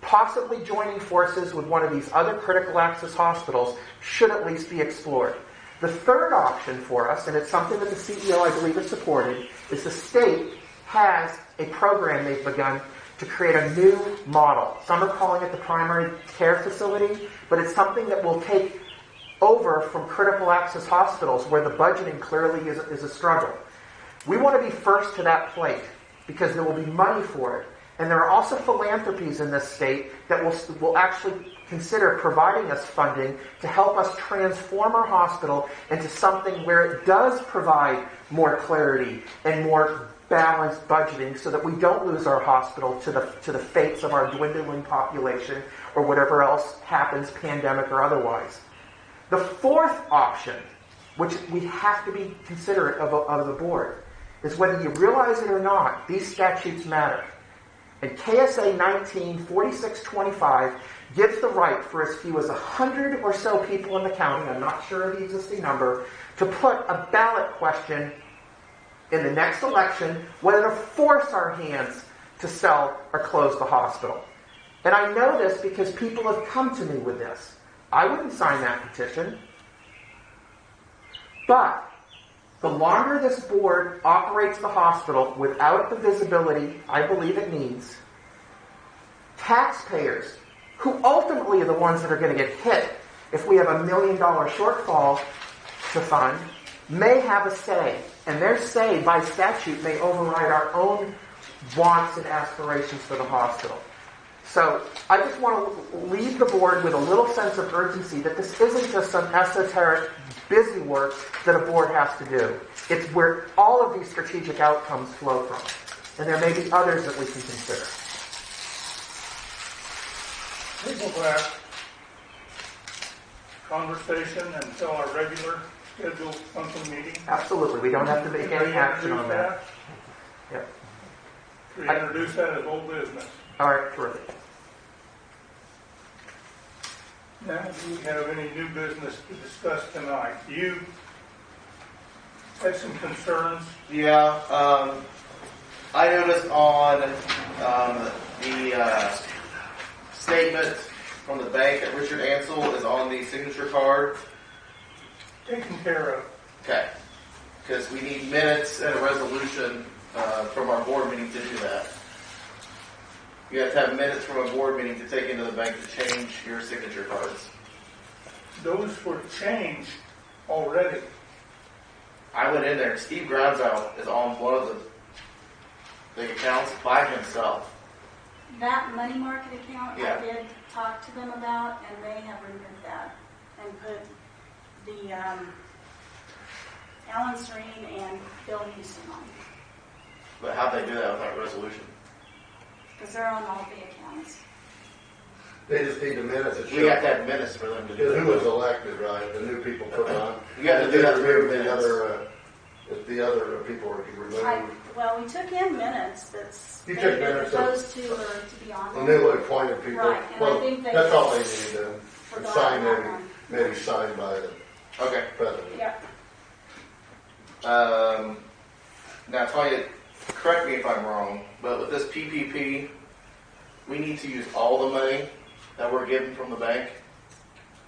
possibly joining forces with one of these other critical access hospitals should at least be explored. The third option for us, and it's something that the CEO, I believe, has supported, is the state has a program they've begun to create a new model. Some are calling it the primary care facility, but it's something that will take over from critical access hospitals where the budgeting clearly is a struggle. We want to be first to that plate because there will be money for it. And there are also philanthropies in this state that will actually consider providing us funding to help us transform our hospital into something where it does provide more clarity and more balanced budgeting so that we don't lose our hospital to the fates of our dwindling population or whatever else happens, pandemic or otherwise. The fourth option, which we have to be considerate of the board, is whether you realize it or not, these statutes matter. And KSA 194625 gives the right for as few as 100 or so people in the county, I'm not sure of the existing number, to put a ballot question in the next election whether to force our hands to sell or close the hospital. And I know this because people have come to me with this. I wouldn't sign that petition. But the longer this board operates the hospital without the visibility I believe it needs, taxpayers, who ultimately are the ones that are going to get hit if we have $1 million shortfall to fund, may have a say. And their say, by statute, may override our own wants and aspirations for the hospital. So I just want to leave the board with a little sense of urgency that this isn't just some esoteric busy work that a board has to do. It's where all of these strategic outcomes flow from. And there may be others that we can consider. Table that conversation until our regular scheduled monthly meeting. Absolutely. We don't have to make any action on that. Yep. We introduce that as old business. All right, terrific. Now, do we have any new business to discuss tonight? You had some concerns. Yeah, I noticed on the statement from the bank that Richard Ansel is on the signature card. Taken care of. Okay. Because we need minutes and a resolution from our board meeting to do that. You have to have minutes from a board meeting to take into the bank to change your signature cards. Those were changed already. I went in there. Steve Grabzow is on one of the big accounts by himself. That money market account, Yeah. I did talk to them about, and they have removed that and put the Alan Serene and Bill Houston on, But how'd they do that without resolution? because they're on all the accounts. They just need the minutes. We have to have minutes for them to do Who was that. elected, right? The new people put on. You have to do that And through remove the minutes. other, if the other people are removed. Well, we took in minutes that's You took stated minutes that of- those two are to be on The there. newly appointed people. Right, and I Well, think they that's all they just need then. And forgot sign that one. maybe signed by the Okay. president. Yep. Now, Tanya, correct me if I'm wrong, but with this PPP, we need to use all the money that we're given from the bank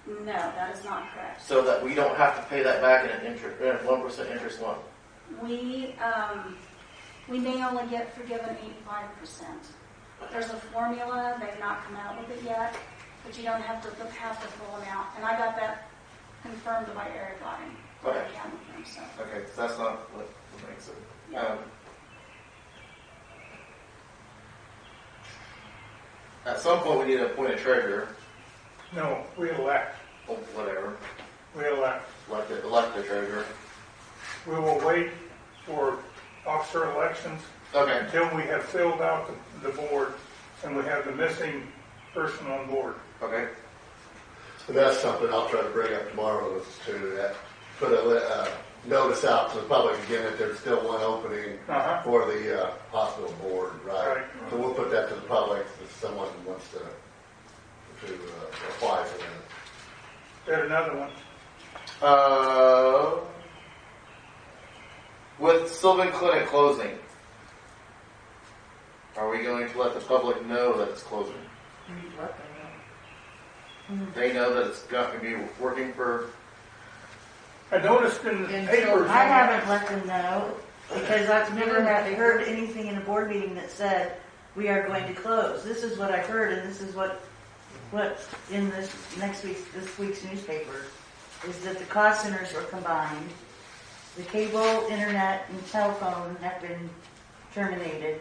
No, that is not correct. so that we don't have to pay that back in an 1% interest loan. We may only get forgiven 85%. There's a formula, they've not come out with it yet, but you don't have to have the full amount. And I got that confirmed by Eric Lotting, Okay. Eric County firm, so. Okay, so that's not what makes it. Yeah. At some point, we need to appoint a treasurer, No, we elect. or whatever, We elect. elect the treasurer. We will wait for officer elections Okay. until we have filled out the board and we have the missing person on board. Okay. And that's something I'll try to bring up tomorrow is to put a notice out to the public again that there's still one opening Uh-huh. for the hospital board, right? Right. So we'll put that to the public if someone wants to to apply for that. There's another one. With Sylvan Clinic closing, are we going to let the public know that it's closing? They know that it's not going to be working for. I noticed in the papers. I haven't let them know because I've never heard anything in a board meeting that said we are going to close. This is what I've heard, and this is what in this week's newspaper is that the cost centers are combined. The cable, internet, and telephone have been terminated.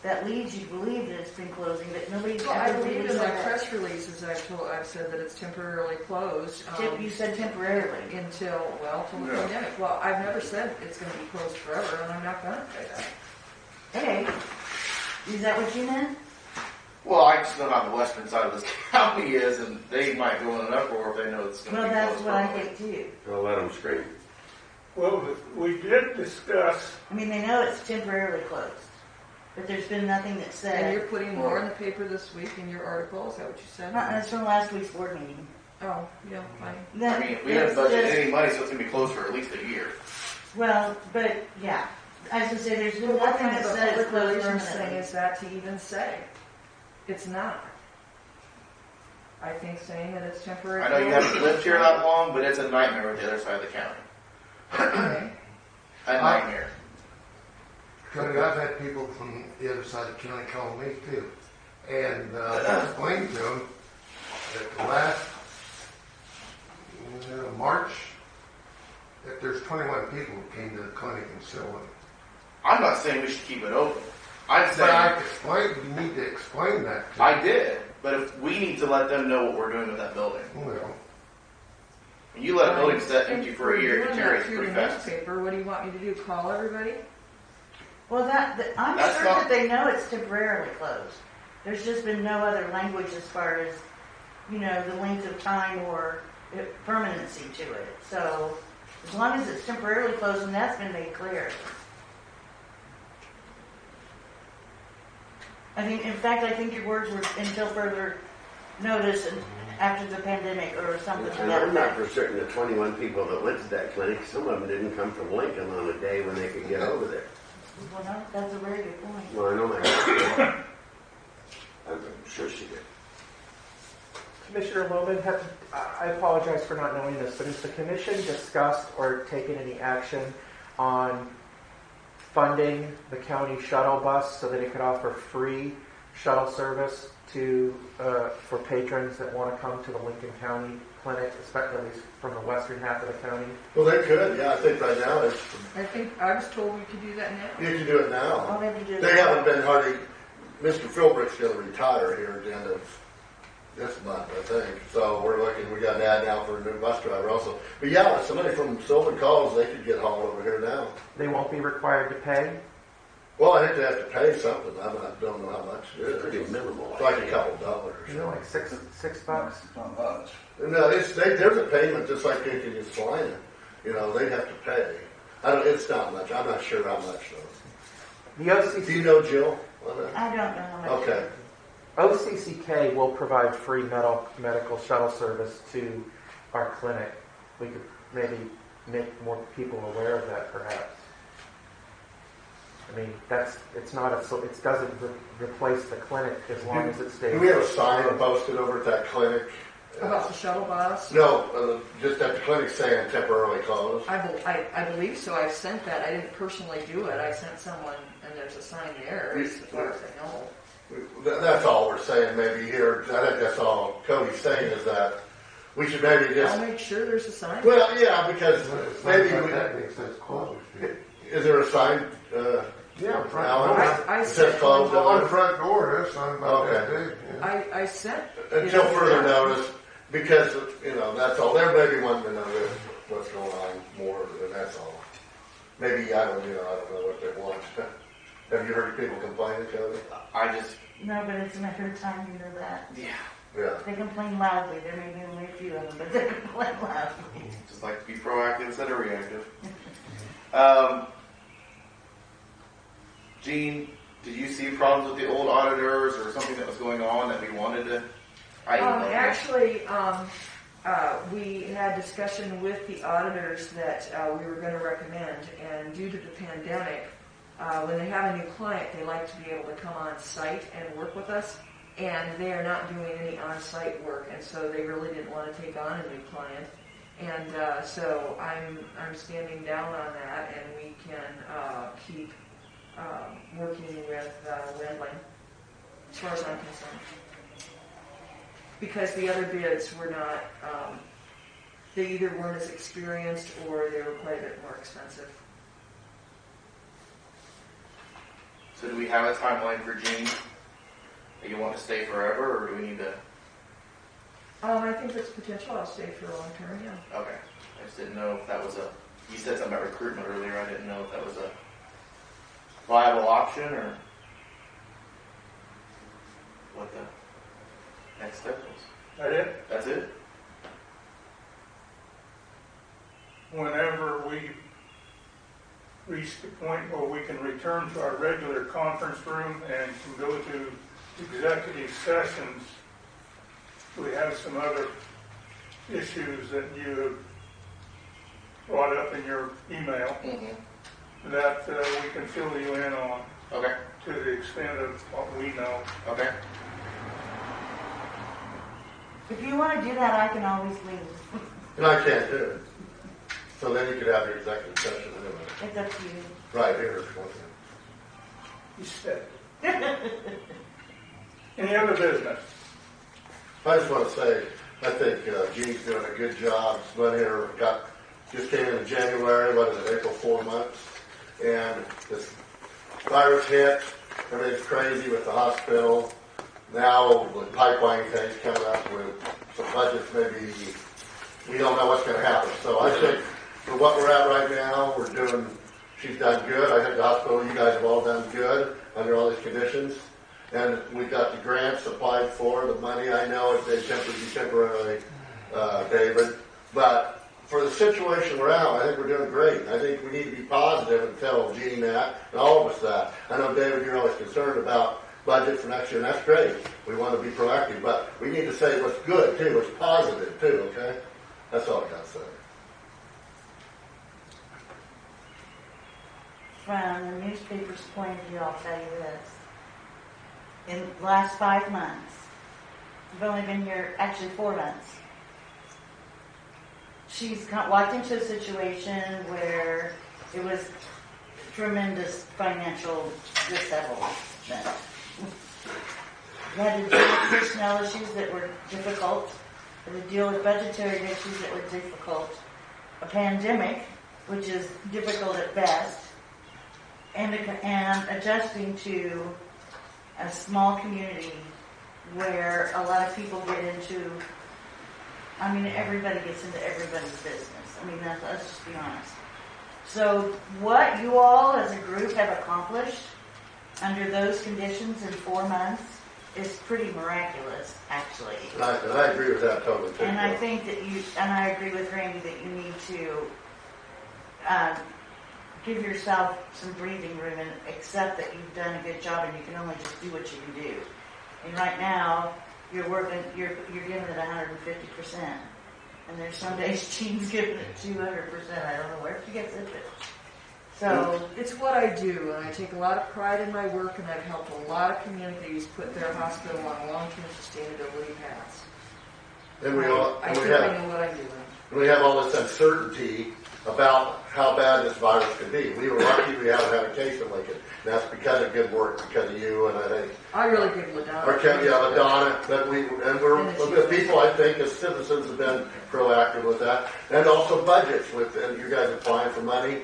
That leads you to believe that it's been closing, but nobody's Well, I ever believe really in my said that. press releases, I've said that it's temporarily closed. You said temporarily. Till the pandemic. Well, I've never said it's going to be closed forever, and I'm not going to say that. Okay. Is that what you meant? Well, I just know how the western side of this county is, and they might go in an uproar if they know it's going to Well, be that's closed. what I permanently. think too. I'll let them scream. Well, we did discuss, I mean, they know it's temporarily closed, but there's been nothing that And said. you're putting more in the paper this week in your article. Is that what you said? That's from last week's board meeting. Oh, yeah, fine. I mean, we haven't budgeted any money, so it's going to be closed for at least a year. Well, but yeah, as I say, there's been Well, what nothing kind that of a said it's public closed relations thing permanently. is that to even say? It's not. I think saying that it's temporary. I know you haven't lived here that long, but it's a nightmare with the other side of the county. Okay. A nightmare. Cody, I've had people from the other side of the county call me too. And I explained to them that the last March, that there's 21 people who came to the clinic in Sylvan. I'm not saying we should keep it open. I'm But I saying explained, you need to explain that to I did, but if we need to let them know what we're doing with that building. Well, And you let a building sit And empty for a year, it doing that deteriorates through pretty the fast. newspaper, what do you want me to do? Call everybody? Well, I'm That's sure not- that they know it's temporarily closed. There's just been no other language as far as, the length of time or permanency to it. So as long as it's temporarily closed, and that's been made clear. In fact, I think your words were until further notice and after the pandemic or something like And that. I'm not for certain the 21 people that went to that clinic, some of them didn't come from Lincoln on a day when they could get over there. Well, no, that's a very good point. Well, I know that. I'm sure she did. Commissioner Loman, I apologize for not knowing this, but has the commission discussed or taken any action on funding the county shuttle bus so that it could offer free shuttle service for patrons that want to come to the Lincoln County Clinic, especially at least from the western half of the county? Well, they could, yeah, I think right now I think I was told we could do that now. you can do it now. All they have to do is- They haven't been hardly, Mr. Philbrick's going to retire here at the end of this month, I think. So we got an ad now for a new bus driver also. But yeah, if somebody from Sylvan calls, they could get hauled over here now. They won't be required to pay? Well, I think they have to pay something. I don't know how much it It's pretty is. minimal. It's like a couple dollars. Like $6? Not much. No, there's a payment just like they can use flying. They'd have to pay. It's not much. I'm not sure how much though. The Do you know, Jill? I don't know how much. Okay. OCCK will provide free medical shuttle service to our clinic. We could maybe make more people aware of that, perhaps. I mean, it doesn't replace the clinic as long as it stays. Do we have a sign posted over at that clinic? About the shuttle bus? No, just at the clinic saying temporarily closed. I believe so. I've sent that. I didn't personally do it. I sent someone, and there's a sign there, as far as I know. That's all we're saying maybe here. I think that's all Cody's saying is that we should maybe just, I'll make sure there's a sign. well, yeah, because maybe that makes sense closed. is there a sign, Yeah, front Alan? door. I It says sent closed On on the front door, that's not about that Okay. big. Yeah. I sent. until further notice, because, that's all. They're maybe wanting to know what's going on more, and that's all. Maybe, I don't know what they want. Have you heard people complaining, Cody? No, but it's a matter of time, that. Yeah. Yeah. They complain loudly. There may be only a few of them, but they complain loudly. Just like to be proactive instead of reactive. Gene, did you see problems with the old auditors or something that was going on that we wanted to I emailed you. Actually, we had discussion with the auditors that we were going to recommend, and due to the pandemic, when they have a new client, they like to be able to come on site and work with us, and they are not doing any on-site work, and so they really didn't want to take on a new client. And so I'm standing down on that, and we can keep working with Wendling, as far as I'm concerned. Because the other bids were not, they either weren't as experienced or they were quite a bit more expensive. So do we have a timeline for Jean? Do you want to stay forever, or do we need to? I think there's potential I'll stay for a long term, yeah. Okay. I just didn't know if that was a. You said something about recruitment earlier. I didn't know if that was a viable option or what the next step was. That it? That's it? Whenever we reach the point where we can return to our regular conference room and can go to executive sessions, we have some other issues that you have brought up in your email that we can fill you in on Okay. to the extent of what we know. Okay. If you want to do that, I can always leave. And I can't do it. So then you could have your executive session anyway. It's up to you. Right here. Okay. You said. Any other business? I just want to say, I think Gene's doing a good job. He's been here, just came in January, what is it, April, 4 months. And this virus hit, everything's crazy with the hospital. Now, with pipeline things coming up with some budgets, maybe we don't know what's going to happen. So I think for what we're at right now, she's done good. I think the hospital, you guys have all done good under all these conditions. And we got the grants applied for, the money. I know they temporarily, David. But for the situation we're at, I think we're doing great. I think we need to be positive and tell Gene that, and all of us that. I know, David, you're always concerned about budget for next year, and that's great. We want to be proactive, but we need to say what's good, too, what's positive, too, okay? That's all I got to say. From the newspaper's point of view, I'll tell you this. In the last 5 months, I've only been here, actually 4 months, she's walked into a situation where it was tremendous financial dissettlement. We had to deal with personnel issues that were difficult. We had to deal with budgetary issues that were difficult. A pandemic, which is difficult at best. And adjusting to a small community where a lot of people get into, everybody gets into everybody's business. Let's just be honest. So what you all as a group have accomplished under those conditions in 4 months is pretty miraculous, actually. And I agree with that totally, too. And I think that I agree with Randy that you need to give yourself some breathing room and accept that you've done a good job and you can only just do what you can do. And right now, you're giving it 150%. And there's some days Gene's giving it 200%. I don't know where she gets it, but so It's what I do, and I take a lot of pride in my work, and I've helped a lot of communities put their hospital on long-term sustainability paths. And we I think I know what I'm doing. we have all this uncertainty about how bad this virus could be. We were lucky we haven't had a case in Lincoln. And that's because of good work, because of you, and I think I really give LaDonna. LaDonna, that we're people, I think, as citizens have been proactive with that. And also budgets and you guys applying for money.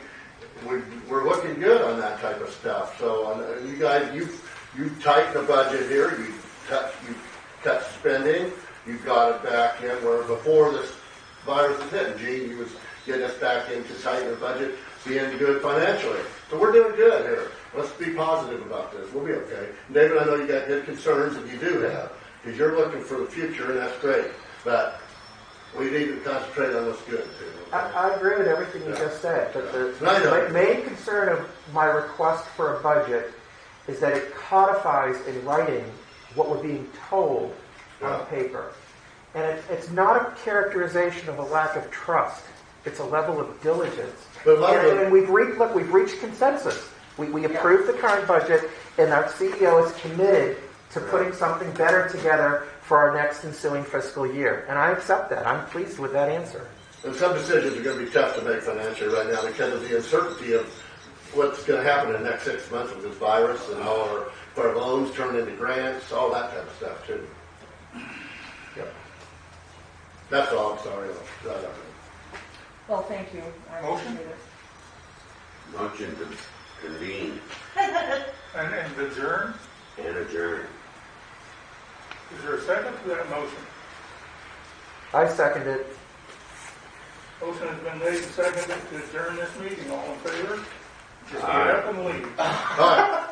We're looking good on that type of stuff. So you guys, you've tightened the budget here. You've cut spending. You've got it back in where before this virus was hitting, Gene, you was getting us back into tighten the budget, being good financially. So we're doing good here. Let's be positive about this. We'll be okay. David, I know you got good concerns, and you do have, because you're looking for the future, and that's great. But we need to concentrate on what's good, too. Okay? I agree with everything you just said, but the main concern of my request for a budget is that it codifies in writing what we're being told on paper. And it's not a characterization of a lack of trust. It's a level of diligence. But a lot of And we've reached consensus. We approved the current budget, and our CEO is committed to putting something better together for our next ensuing fiscal year. And I accept that. I'm pleased with that answer. And some decisions are going to be tough to make financially right now because of the uncertainty of what's going to happen in the next 6 months with this virus and all our loans turn into grants, all that kind of stuff too. Yep. That's all. I'm sorry. Well, thank you. I Motion? appreciate it. Motion to convene And adjourn? and adjourn. Is there a second to that motion? I second it. Motion has been made and seconded to adjourn this meeting. All in favor? Just get Aye. up and leave. All right.